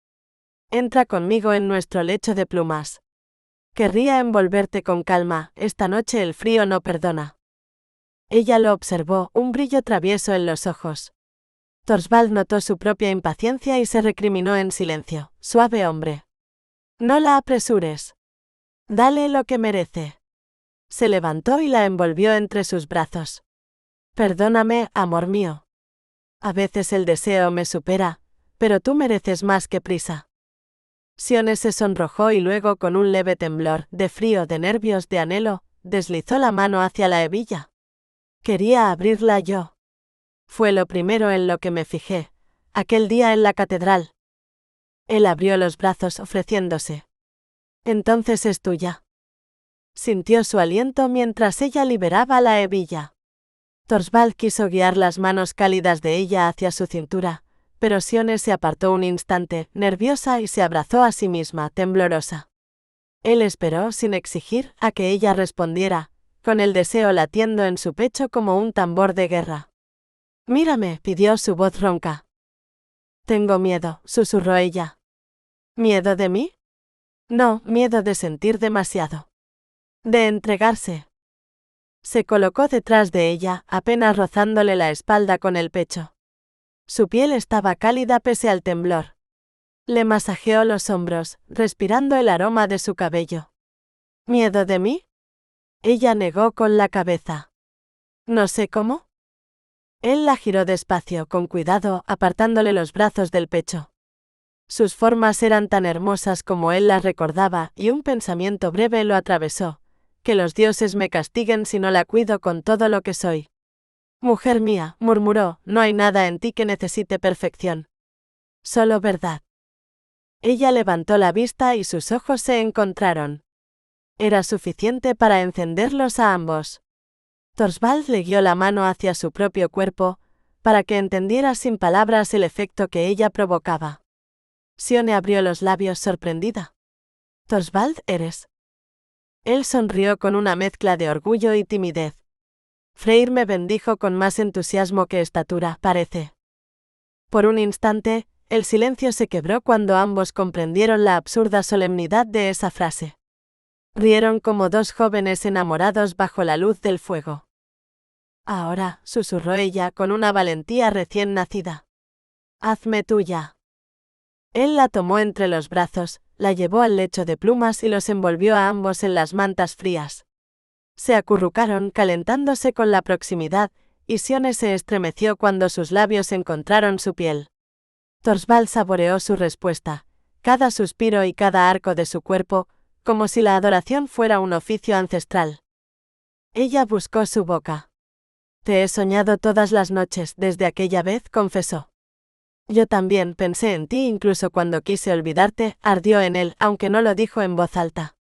«Entra conmigo en nuestro lecho de plumas. Querría envolverte con calma, esta noche el frío no perdona». Ella lo observó, un brillo travieso en los ojos. Torsvald notó su propia impaciencia y se recriminó en silencio. «Suave hombre. No la apresures. Dale lo que merece». Se levantó y la envolvió entre sus brazos. «Perdóname, amor mío. A veces el deseo me supera, pero tú mereces más que prisa». Sione se sonrojó y luego, con un leve temblor, de frío, de nervios, de anhelo, deslizó la mano hacia la hebilla. «Quería abrirla yo. Fue lo primero en lo que me fijé, aquel día en la catedral». Él abrió los brazos ofreciéndose. «Entonces es tuya». Sintió su aliento mientras ella liberaba la hebilla. Torsvald quiso guiar las manos cálidas de ella hacia su cintura, pero Sione se apartó un instante, nerviosa, y se abrazó a sí misma, temblorosa. Él esperó, sin exigir, a que ella respondiera, con el deseo latiendo en su pecho como un tambor de guerra. «Mírame», pidió su voz ronca. «Tengo miedo», susurró ella. «¿Miedo de mí?» «No, miedo de sentir demasiado. De entregarse». Se colocó detrás de ella, apenas rozándole la espalda con el pecho. Su piel estaba cálida pese al temblor. Le masajeó los hombros, respirando el aroma de su cabello. «¿Miedo de mí?» Ella negó con la cabeza. «No sé cómo». Él la giró despacio, con cuidado, apartándole los brazos del pecho. Sus formas eran tan hermosas como él las recordaba, y un pensamiento breve lo atravesó: «Que los dioses me castiguen si no la cuido con todo lo que soy». «Mujer mía», murmuró, «no hay nada en ti que necesite perfección. Solo verdad». Ella levantó la vista y sus ojos se encontraron. Era suficiente para encenderlos a ambos. Torsvald le guió la mano hacia su propio cuerpo, para que entendiera sin palabras el efecto que ella provocaba. Sione abrió los labios sorprendida. «Torsvald, ¿eres?» Él sonrió con una mezcla de orgullo y timidez. «Freyr me bendijo con más entusiasmo que estatura, parece». Por un instante, el silencio se quebró cuando ambos comprendieron la absurda solemnidad de esa frase. Rieron como dos jóvenes enamorados bajo la luz del fuego. «Ahora», susurró ella con una valentía recién nacida. «Hazme tuya». Él la tomó entre los brazos, la llevó al lecho de plumas y los envolvió a ambos en las mantas frías. Se acurrucaron, calentándose con la proximidad, y Sione se estremeció cuando sus labios encontraron su piel. Torsvald saboreó su respuesta, cada suspiro y cada arco de su cuerpo, como si la adoración fuera un oficio ancestral. Ella buscó su boca. «Te he soñado todas las noches desde aquella vez», confesó. «Yo también pensé en ti incluso cuando quise olvidarte», ardió en él, aunque no lo dijo en voz alta.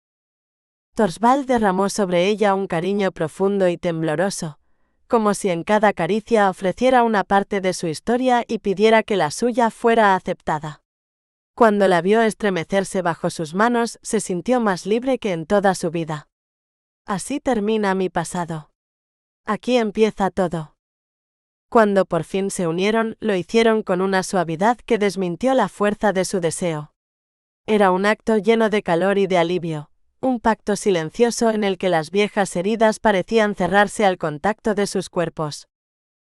Torsvald derramó sobre ella un cariño profundo y tembloroso, como si en cada caricia ofreciera una parte de su historia y pidiera que la suya fuera aceptada. Cuando la vio estremecerse bajo sus manos, se sintió más libre que en toda su vida. «Así termina mi pasado. Aquí empieza todo». Cuando por fin se unieron, lo hicieron con una suavidad que desmintió la fuerza de su deseo. Era un acto lleno de calor y de alivio, un pacto silencioso en el que las viejas heridas parecían cerrarse al contacto de sus cuerpos.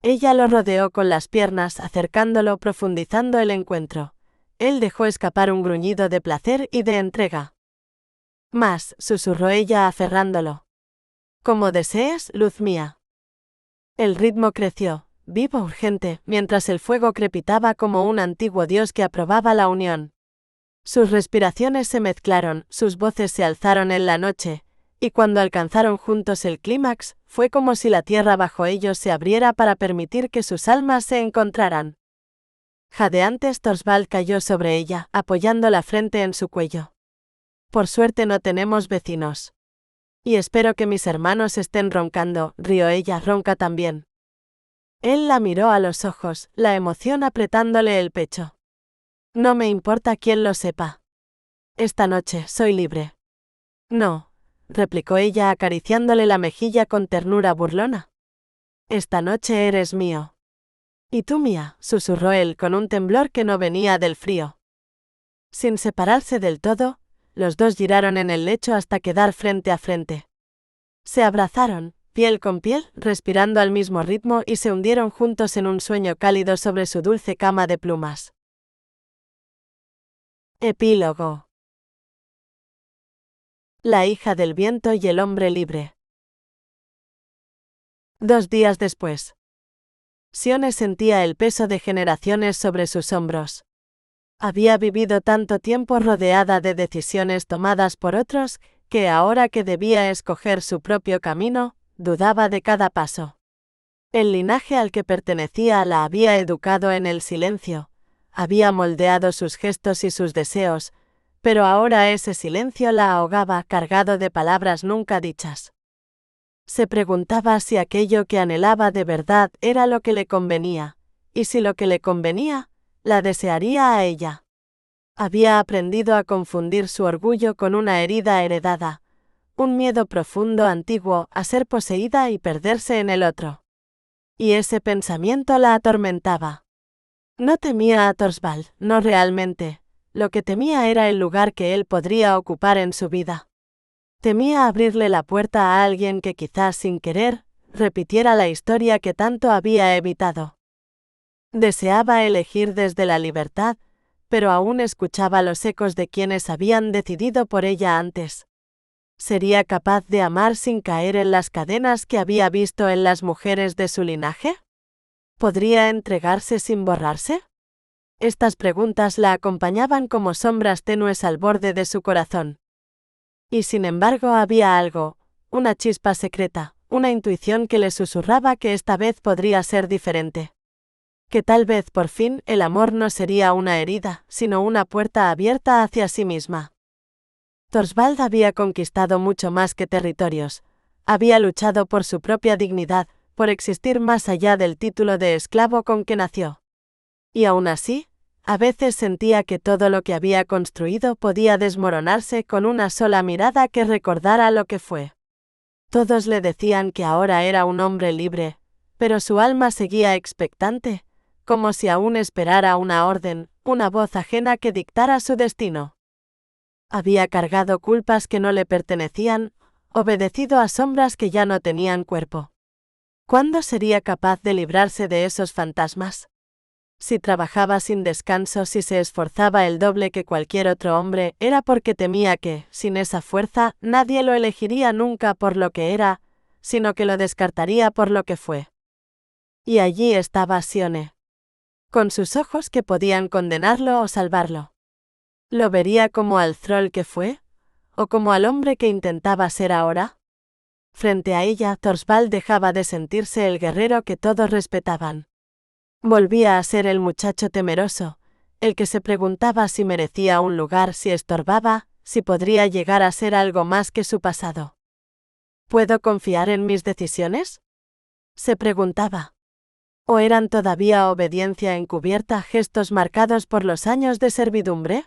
Ella lo rodeó con las piernas, acercándolo, profundizando el encuentro. Él dejó escapar un gruñido de placer y de entrega. «Más», susurró ella aferrándolo. «Como desees, luz mía». El ritmo creció, vivo, urgente, mientras el fuego crepitaba como un antiguo dios que aprobaba la unión. Sus respiraciones se mezclaron, sus voces se alzaron en la noche, y cuando alcanzaron juntos el clímax, fue como si la tierra bajo ellos se abriera para permitir que sus almas se encontraran. Jadeante, Torsvald cayó sobre ella, apoyando la frente en su cuello. Por suerte no tenemos vecinos. Y espero que mis hermanos estén roncando, rió ella, ronca también. Él la miró a los ojos, la emoción apretándole el pecho. No me importa quién lo sepa. Esta noche soy libre. No, replicó ella acariciándole la mejilla con ternura burlona. Esta noche eres mío. Y tú mía, susurró él con un temblor que no venía del frío. Sin separarse del todo, los dos giraron en el lecho hasta quedar frente a frente. Se abrazaron, piel con piel, respirando al mismo ritmo y se hundieron juntos en un sueño cálido sobre su dulce cama de plumas. Epílogo. La hija del viento y el hombre libre. 2 días después. Sione sentía el peso de generaciones sobre sus hombros. Había vivido tanto tiempo rodeada de decisiones tomadas por otros, que ahora que debía escoger su propio camino, dudaba de cada paso. El linaje al que pertenecía la había educado en el silencio, había moldeado sus gestos y sus deseos, pero ahora ese silencio la ahogaba cargado de palabras nunca dichas. Se preguntaba si aquello que anhelaba de verdad era lo que le convenía, y si lo que le convenía, la desearía a ella. Había aprendido a confundir su orgullo con una herida heredada, un miedo profundo antiguo a ser poseída y perderse en el otro. Y ese pensamiento la atormentaba. No temía a Torsvald, no realmente, lo que temía era el lugar que él podría ocupar en su vida. Temía abrirle la puerta a alguien que quizás sin querer, repitiera la historia que tanto había evitado. Deseaba elegir desde la libertad, pero aún escuchaba los ecos de quienes habían decidido por ella antes. ¿Sería capaz de amar sin caer en las cadenas que había visto en las mujeres de su linaje? ¿Podría entregarse sin borrarse? Estas preguntas la acompañaban como sombras tenues al borde de su corazón. Y sin embargo había algo, una chispa secreta, una intuición que le susurraba que esta vez podría ser diferente. Que tal vez por fin el amor no sería una herida, sino una puerta abierta hacia sí misma. Torsvald había conquistado mucho más que territorios. Había luchado por su propia dignidad, por existir más allá del título de esclavo con que nació. Y aún así, a veces sentía que todo lo que había construido podía desmoronarse con una sola mirada que recordara lo que fue. Todos le decían que ahora era un hombre libre, pero su alma seguía expectante, como si aún esperara una orden, una voz ajena que dictara su destino. Había cargado culpas que no le pertenecían, obedecido a sombras que ya no tenían cuerpo. ¿Cuándo sería capaz de librarse de esos fantasmas? Si trabajaba sin descanso, si se esforzaba el doble que cualquier otro hombre, era porque temía que, sin esa fuerza, nadie lo elegiría nunca por lo que era, sino que lo descartaría por lo que fue. Y allí estaba Sione, con sus ojos que podían condenarlo o salvarlo. ¿Lo vería como al thrall que fue? ¿O como al hombre que intentaba ser ahora? Frente a ella, Torsvald dejaba de sentirse el guerrero que todos respetaban. Volvía a ser el muchacho temeroso, el que se preguntaba si merecía un lugar, si estorbaba, si podría llegar a ser algo más que su pasado. ¿Puedo confiar en mis decisiones?, se preguntaba. ¿O eran todavía obediencia encubierta, gestos marcados por los años de servidumbre?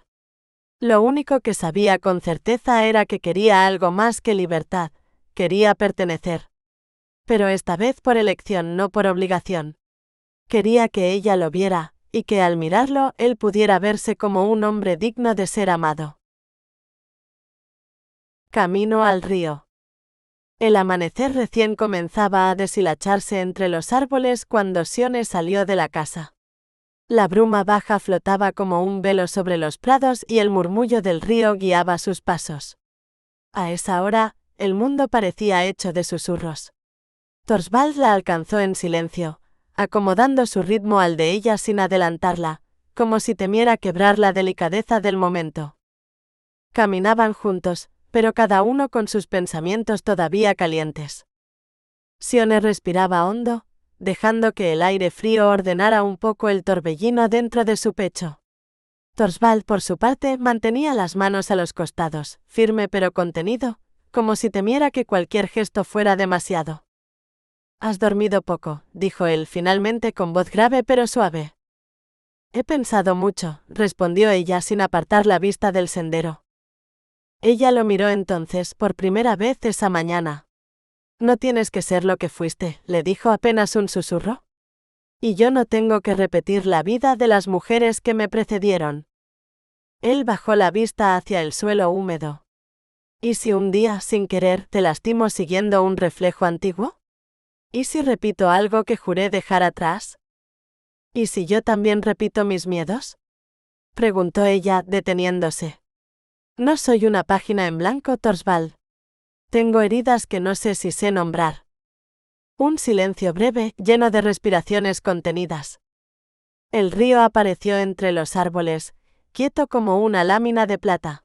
Lo único que sabía con certeza era que quería algo más que libertad, quería pertenecer. Pero esta vez por elección, no por obligación. Quería que ella lo viera, y que al mirarlo él pudiera verse como un hombre digno de ser amado. Camino al río. El amanecer recién comenzaba a deshilacharse entre los árboles cuando Sione salió de la casa. La bruma baja flotaba como un velo sobre los prados y el murmullo del río guiaba sus pasos. A esa hora, el mundo parecía hecho de susurros. Torsvald la alcanzó en silencio, acomodando su ritmo al de ella sin adelantarla, como si temiera quebrar la delicadeza del momento. Caminaban juntos, pero cada uno con sus pensamientos todavía calientes. Sione respiraba hondo, dejando que el aire frío ordenara un poco el torbellino dentro de su pecho. Torsvald, por su parte, mantenía las manos a los costados, firme pero contenido, como si temiera que cualquier gesto fuera demasiado. «Has dormido poco», dijo él finalmente con voz grave pero suave. «He pensado mucho», respondió ella sin apartar la vista del sendero. Ella lo miró entonces por primera vez esa mañana. «No tienes que ser lo que fuiste», le dijo apenas un susurro. «Y yo no tengo que repetir la vida de las mujeres que me precedieron». Él bajó la vista hacia el suelo húmedo. ¿Y si un día, sin querer, te lastimo siguiendo un reflejo antiguo? ¿Y si repito algo que juré dejar atrás? ¿Y si yo también repito mis miedos?, preguntó ella, deteniéndose. «No soy una página en blanco, Torsvald. Tengo heridas que no sé si sé nombrar». Un silencio breve, lleno de respiraciones contenidas. El río apareció entre los árboles, quieto como una lámina de plata.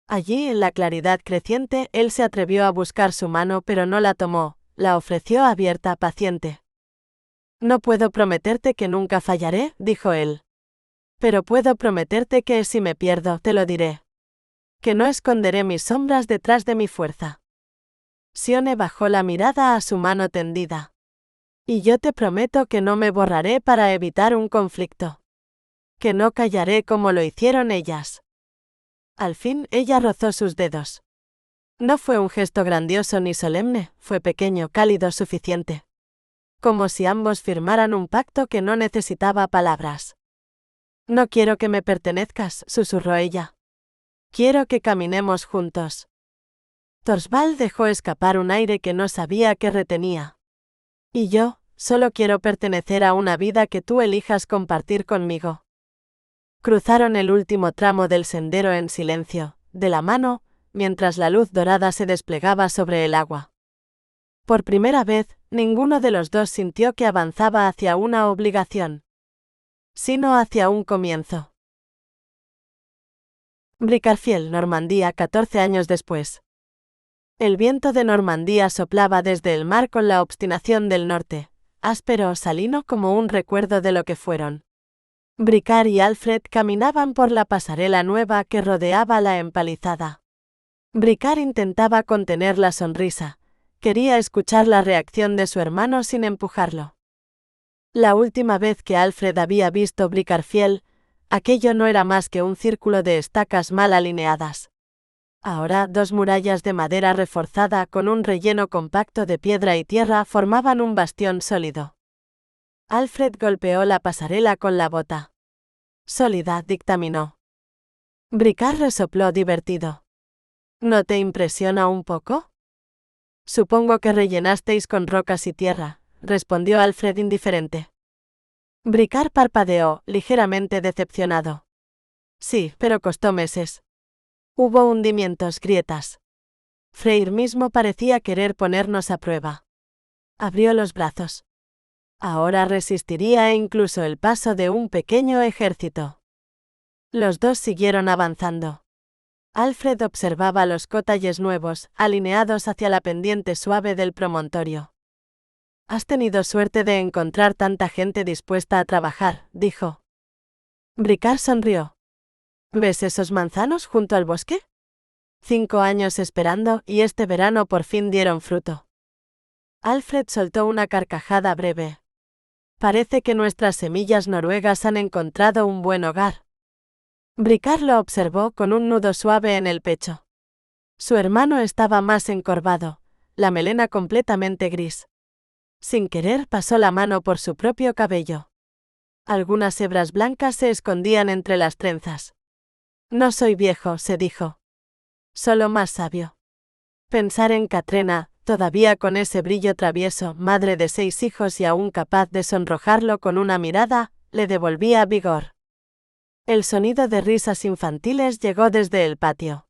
Allí, en la claridad creciente, él se atrevió a buscar su mano pero no la tomó, la ofreció abierta, paciente. «No puedo prometerte que nunca fallaré», dijo él. «Pero puedo prometerte que si me pierdo, te lo diré. Que no esconderé mis sombras detrás de mi fuerza». Sione bajó la mirada a su mano tendida. «Y yo te prometo que no me borraré para evitar un conflicto. Que no callaré como lo hicieron ellas». Al fin, ella rozó sus dedos. No fue un gesto grandioso ni solemne, fue pequeño, cálido, suficiente. Como si ambos firmaran un pacto que no necesitaba palabras. «No quiero que me pertenezcas», susurró ella. «Quiero que caminemos juntos». Torsvald dejó escapar un aire que no sabía que retenía. «Y yo, solo quiero pertenecer a una vida que tú elijas compartir conmigo». Cruzaron el último tramo del sendero en silencio, de la mano, mientras la luz dorada se desplegaba sobre el agua. Por primera vez, ninguno de los dos sintió que avanzaba hacia una obligación, sino hacia un comienzo. Bricarfiel, Normandía, 14 años después. El viento de Normandía soplaba desde el mar con la obstinación del norte, áspero, salino como un recuerdo de lo que fueron. Bricard y Alfred caminaban por la pasarela nueva que rodeaba la empalizada. Bricard intentaba contener la sonrisa, quería escuchar la reacción de su hermano sin empujarlo. La última vez que Alfred había visto Bricarfiel, aquello no era más que un círculo de estacas mal alineadas. Ahora, dos murallas de madera reforzada con un relleno compacto de piedra y tierra formaban un bastión sólido. Alfred golpeó la pasarela con la bota. «Sólida», dictaminó. Bricard resopló divertido. «¿No te impresiona un poco?» «Supongo que rellenasteis con rocas y tierra», respondió Alfred indiferente. Bricard parpadeó, ligeramente decepcionado. «Sí, pero costó meses. Hubo hundimientos, grietas. Freyr mismo parecía querer ponernos a prueba». Abrió los brazos. Ahora resistiría incluso el paso de un pequeño ejército. Los dos siguieron avanzando. Alfred observaba los cotalles nuevos, alineados hacia la pendiente suave del promontorio. «Has tenido suerte de encontrar tanta gente dispuesta a trabajar», dijo. Bricard sonrió. «¿Ves esos manzanos junto al bosque? 5 años esperando y este verano por fin dieron fruto». Alfred soltó una carcajada breve. «Parece que nuestras semillas noruegas han encontrado un buen hogar». Bricard lo observó con un nudo suave en el pecho. Su hermano estaba más encorvado, la melena completamente gris. Sin querer pasó la mano por su propio cabello. Algunas hebras blancas se escondían entre las trenzas. «No soy viejo», se dijo. «Solo más sabio». Pensar en Katrina, todavía con ese brillo travieso, madre de 6 hijos y aún capaz de sonrojarlo con una mirada, le devolvía vigor. El sonido de risas infantiles llegó desde el patio.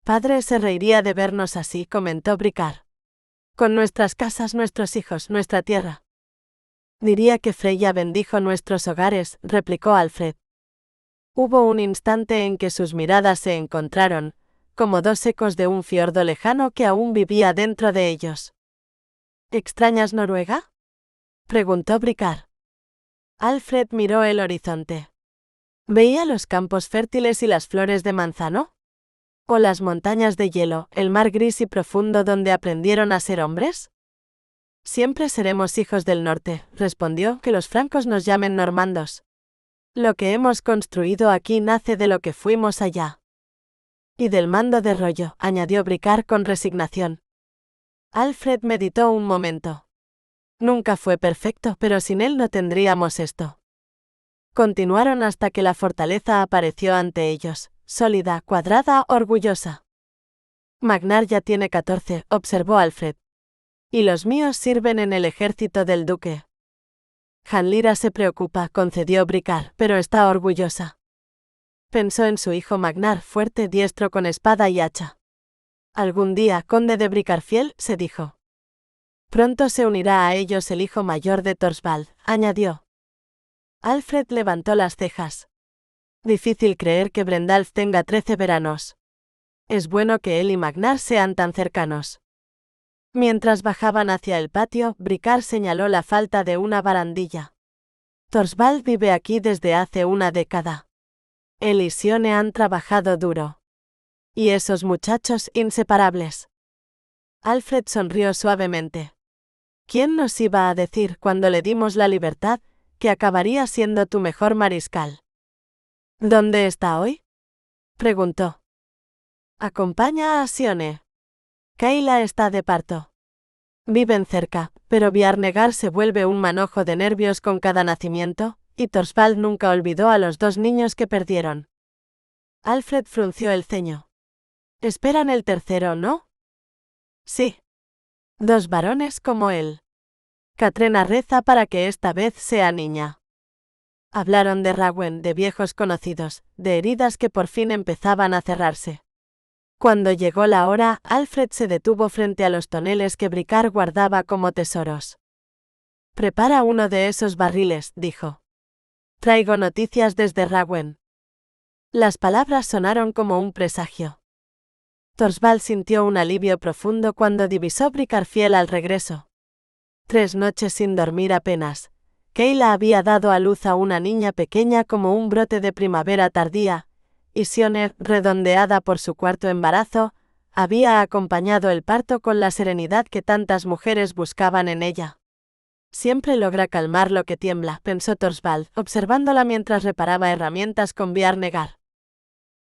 «Padre se reiría de vernos así», comentó Bricard. «Con nuestras casas, nuestros hijos, nuestra tierra». «Diría que Freya bendijo nuestros hogares», replicó Alfred. Hubo un instante en que sus miradas se encontraron, como dos ecos de un fiordo lejano que aún vivía dentro de ellos. «¿Extrañas Noruega?», preguntó Bricard. Alfred miró el horizonte. Veía los campos fértiles y las flores de manzano. ¿O las montañas de hielo, el mar gris y profundo donde aprendieron a ser hombres? Siempre seremos hijos del norte, respondió, que los francos nos llamen normandos. Lo que hemos construido aquí nace de lo que fuimos allá. Y del mando de rollo, añadió Bricard con resignación. Alfred meditó un momento. Nunca fue perfecto, pero sin él no tendríamos esto. Continuaron hasta que la fortaleza apareció ante ellos, sólida, cuadrada, orgullosa. Magnar ya tiene 14, observó Alfred. Y los míos sirven en el ejército del duque. Hanlira se preocupa, concedió Bricard, pero está orgullosa. Pensó en su hijo Magnar, fuerte, diestro con espada y hacha. Algún día, conde de Bricarfiel, se dijo. Pronto se unirá a ellos el hijo mayor de Torsvald, añadió. Alfred levantó las cejas. Difícil creer que Brendalf tenga 13 veranos. Es bueno que él y Magnar sean tan cercanos. Mientras bajaban hacia el patio, Bricard señaló la falta de una barandilla. Torsvald vive aquí desde hace una década. Él y Sione han trabajado duro. Y esos muchachos inseparables. Alfred sonrió suavemente. ¿Quién nos iba a decir cuando le dimos la libertad que acabaría siendo tu mejor mariscal? ¿Dónde está hoy? Preguntó. Acompaña a Sione. Kayla está de parto. Viven cerca, pero Bjarnegar se vuelve un manojo de nervios con cada nacimiento, y Torsvald nunca olvidó a los 2 niños que perdieron. Alfred frunció el ceño. Esperan el tercero, ¿no? Sí. 2 varones como él. Katrena reza para que esta vez sea niña. Hablaron de Rawen, de viejos conocidos, de heridas que por fin empezaban a cerrarse. Cuando llegó la hora, Alfred se detuvo frente a los toneles que Bricard guardaba como tesoros. Prepara uno de esos barriles, dijo. Traigo noticias desde Rawen. Las palabras sonaron como un presagio. Torsvald sintió un alivio profundo cuando divisó Bricarfiel al regreso. 3 noches sin dormir apenas. Kayla había dado a luz a una niña pequeña como un brote de primavera tardía, y Sione, redondeada por su 4º embarazo, había acompañado el parto con la serenidad que tantas mujeres buscaban en ella. Siempre logra calmar lo que tiembla, pensó Torsvald, observándola mientras reparaba herramientas con Bjarnegar.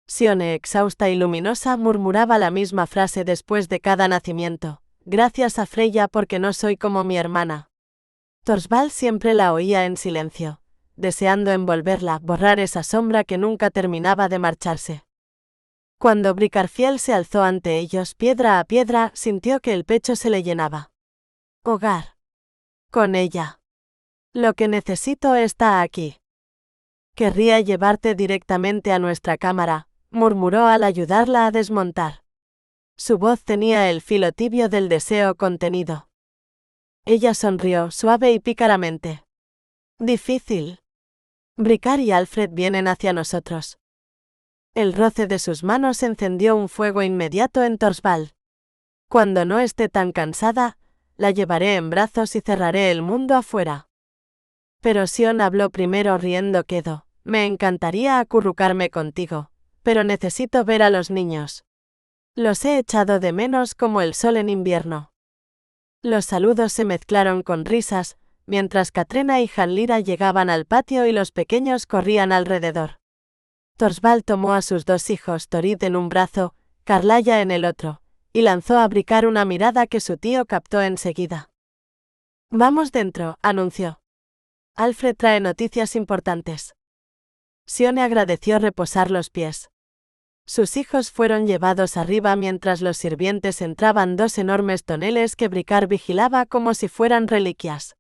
Sione, exhausta y luminosa, murmuraba la misma frase después de cada nacimiento. Gracias a Freya porque no soy como mi hermana. Torsvald siempre la oía en silencio, deseando envolverla, borrar esa sombra que nunca terminaba de marcharse. Cuando Bricarfiel se alzó ante ellos piedra a piedra, sintió que el pecho se le llenaba. Hogar. Con ella. Lo que necesito está aquí. Querría llevarte directamente a nuestra cámara, murmuró al ayudarla a desmontar. Su voz tenía el filo tibio del deseo contenido. Ella sonrió suave y pícaramente. Difícil. Bricard y Alfred vienen hacia nosotros. El roce de sus manos encendió un fuego inmediato en Torsvald. Cuando no esté tan cansada, la llevaré en brazos y cerraré el mundo afuera. Pero Sion habló primero riendo quedo. Me encantaría acurrucarme contigo, pero necesito ver a los niños. Los he echado de menos como el sol en invierno. Los saludos se mezclaron con risas, mientras Katrena y Hanlira llegaban al patio y los pequeños corrían alrededor. Torsvald tomó a sus 2 hijos, Torid en un brazo, Carlaya en el otro, y lanzó a Bricard una mirada que su tío captó enseguida. Vamos dentro, anunció. Alfred trae noticias importantes. Sione agradeció reposar los pies. Sus hijos fueron llevados arriba mientras los sirvientes entraban 2 enormes toneles que Bricard vigilaba como si fueran reliquias.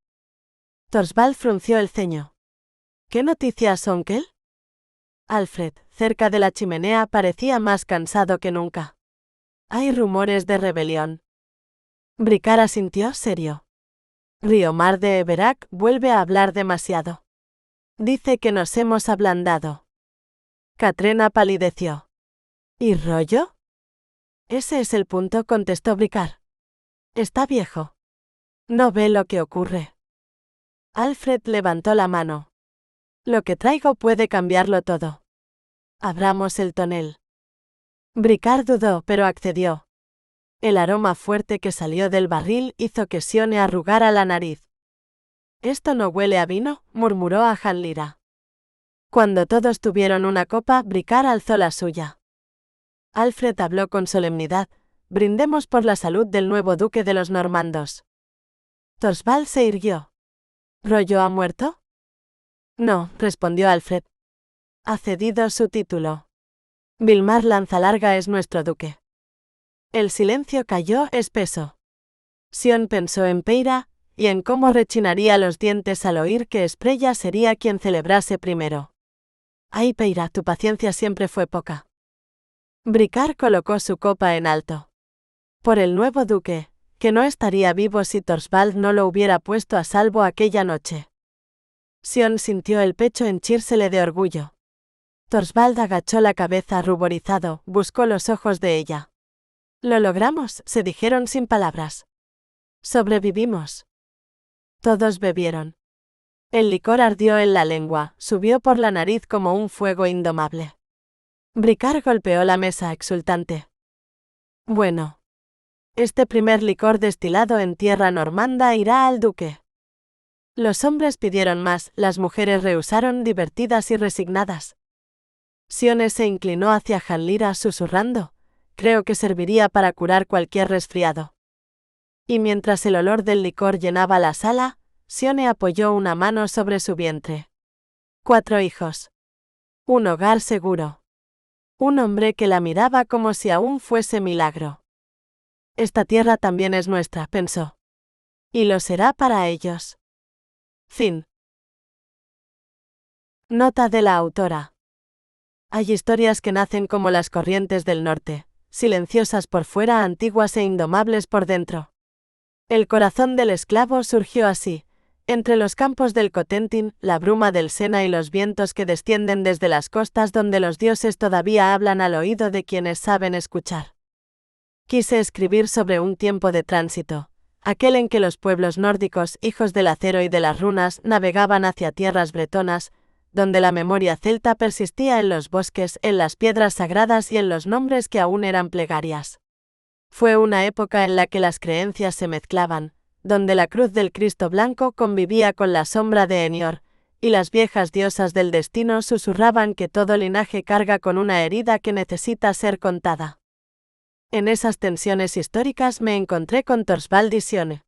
Torsvald frunció el ceño. ¿Qué noticias, onkel? Alfred, cerca de la chimenea, parecía más cansado que nunca. Hay rumores de rebelión. Bricard asintió serio. Riomar de Everac vuelve a hablar demasiado. Dice que nos hemos ablandado. Katrena palideció. ¿Y rollo? Ese es el punto, contestó Bricard. Está viejo. No ve lo que ocurre. Alfred levantó la mano. Lo que traigo puede cambiarlo todo. Abramos el tonel. Bricard dudó, pero accedió. El aroma fuerte que salió del barril hizo que Sione arrugara la nariz. «¿Esto no huele a vino?», murmuró a Hanlira. Cuando todos tuvieron una copa, Bricard alzó la suya. Alfred habló con solemnidad: «Brindemos por la salud del nuevo duque de los normandos». Torsvald se irguió. «¿Rollo ha muerto?» «No», respondió Alfred. «Ha cedido su título. Vilmar Lanzalarga es nuestro duque». El silencio cayó espeso. Sion pensó en Peira, y en cómo rechinaría los dientes al oír que Esprella sería quien celebrase primero. «Ay, Peira, tu paciencia siempre fue poca». Bricard colocó su copa en alto. «Por el nuevo duque, que no estaría vivo si Torsvald no lo hubiera puesto a salvo aquella noche». Sion sintió el pecho henchírsele de orgullo. Torsvald agachó la cabeza ruborizado, buscó los ojos de ella. «Lo logramos», se dijeron sin palabras. «Sobrevivimos». Todos bebieron. El licor ardió en la lengua, subió por la nariz como un fuego indomable. Bricard golpeó la mesa exultante. «Bueno. Este primer licor destilado en tierra normanda irá al duque». Los hombres pidieron más, las mujeres rehusaron divertidas y resignadas. Sione se inclinó hacia Hanlira susurrando: «Creo que serviría para curar cualquier resfriado». Y mientras el olor del licor llenaba la sala, Sione apoyó una mano sobre su vientre. 4 hijos. Un hogar seguro. Un hombre que la miraba como si aún fuese milagro. «Esta tierra también es nuestra», pensó. «Y lo será para ellos». Fin. Nota de la autora. Hay historias que nacen como las corrientes del norte, silenciosas por fuera, antiguas e indomables por dentro. El corazón del esclavo surgió así, entre los campos del Cotentin, la bruma del Sena y los vientos que descienden desde las costas donde los dioses todavía hablan al oído de quienes saben escuchar. Quise escribir sobre un tiempo de tránsito, aquel en que los pueblos nórdicos, hijos del acero y de las runas, navegaban hacia tierras bretonas, donde la memoria celta persistía en los bosques, en las piedras sagradas y en los nombres que aún eran plegarias. Fue una época en la que las creencias se mezclaban, donde la cruz del Cristo blanco convivía con la sombra de Enior, y las viejas diosas del destino susurraban que todo linaje carga con una herida que necesita ser contada. En esas tensiones históricas me encontré con Torsvald y Sione.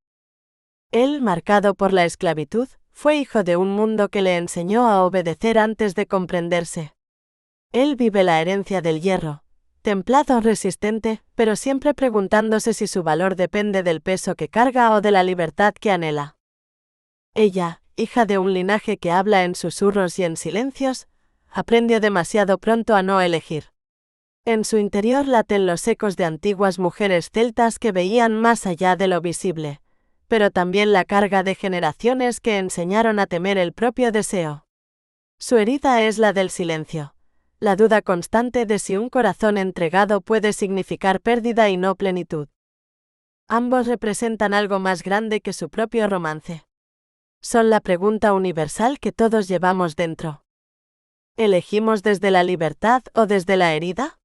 Él, marcado por la esclavitud, fue hijo de un mundo que le enseñó a obedecer antes de comprenderse. Él vive la herencia del hierro, templado, resistente, pero siempre preguntándose si su valor depende del peso que carga o de la libertad que anhela. Ella, hija de un linaje que habla en susurros y en silencios, aprendió demasiado pronto a no elegir. En su interior laten los ecos de antiguas mujeres celtas que veían más allá de lo visible, pero también la carga de generaciones que enseñaron a temer el propio deseo. Su herida es la del silencio, la duda constante de si un corazón entregado puede significar pérdida y no plenitud. Ambos representan algo más grande que su propio romance. Son la pregunta universal que todos llevamos dentro. ¿Elegimos desde la libertad o desde la herida?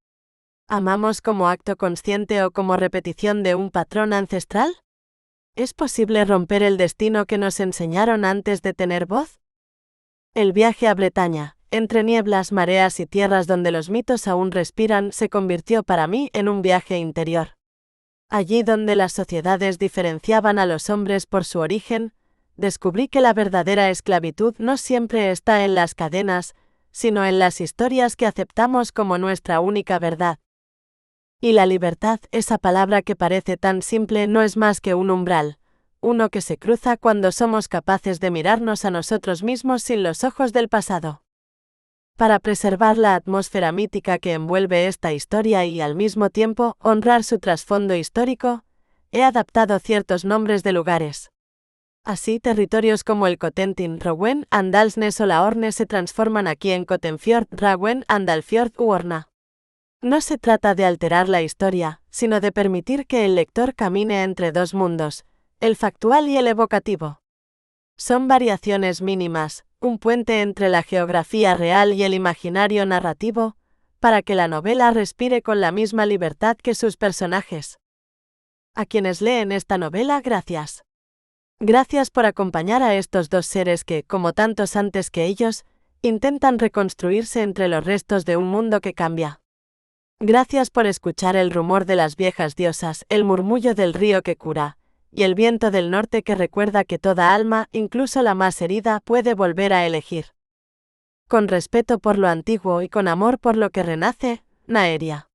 ¿Amamos como acto consciente o como repetición de un patrón ancestral? ¿Es posible romper el destino que nos enseñaron antes de tener voz? El viaje a Bretaña, entre nieblas, mareas y tierras donde los mitos aún respiran, se convirtió para mí en un viaje interior. Allí donde las sociedades diferenciaban a los hombres por su origen, descubrí que la verdadera esclavitud no siempre está en las cadenas, sino en las historias que aceptamos como nuestra única verdad. Y la libertad, esa palabra que parece tan simple, no es más que un umbral, uno que se cruza cuando somos capaces de mirarnos a nosotros mismos sin los ojos del pasado. Para preservar la atmósfera mítica que envuelve esta historia y al mismo tiempo honrar su trasfondo histórico, he adaptado ciertos nombres de lugares. Así, territorios como el Cotentin, Rouen, Andalsnes o la Orne se transforman aquí en Cotenfjord, Rouen, Andalfjord u Orna. No se trata de alterar la historia, sino de permitir que el lector camine entre dos mundos, el factual y el evocativo. Son variaciones mínimas, un puente entre la geografía real y el imaginario narrativo, para que la novela respire con la misma libertad que sus personajes. A quienes leen esta novela, gracias. Gracias por acompañar a estos dos seres que, como tantos antes que ellos, intentan reconstruirse entre los restos de un mundo que cambia. Gracias por escuchar el rumor de las viejas diosas, el murmullo del río que cura, y el viento del norte que recuerda que toda alma, incluso la más herida, puede volver a elegir. Con respeto por lo antiguo y con amor por lo que renace, Naeria.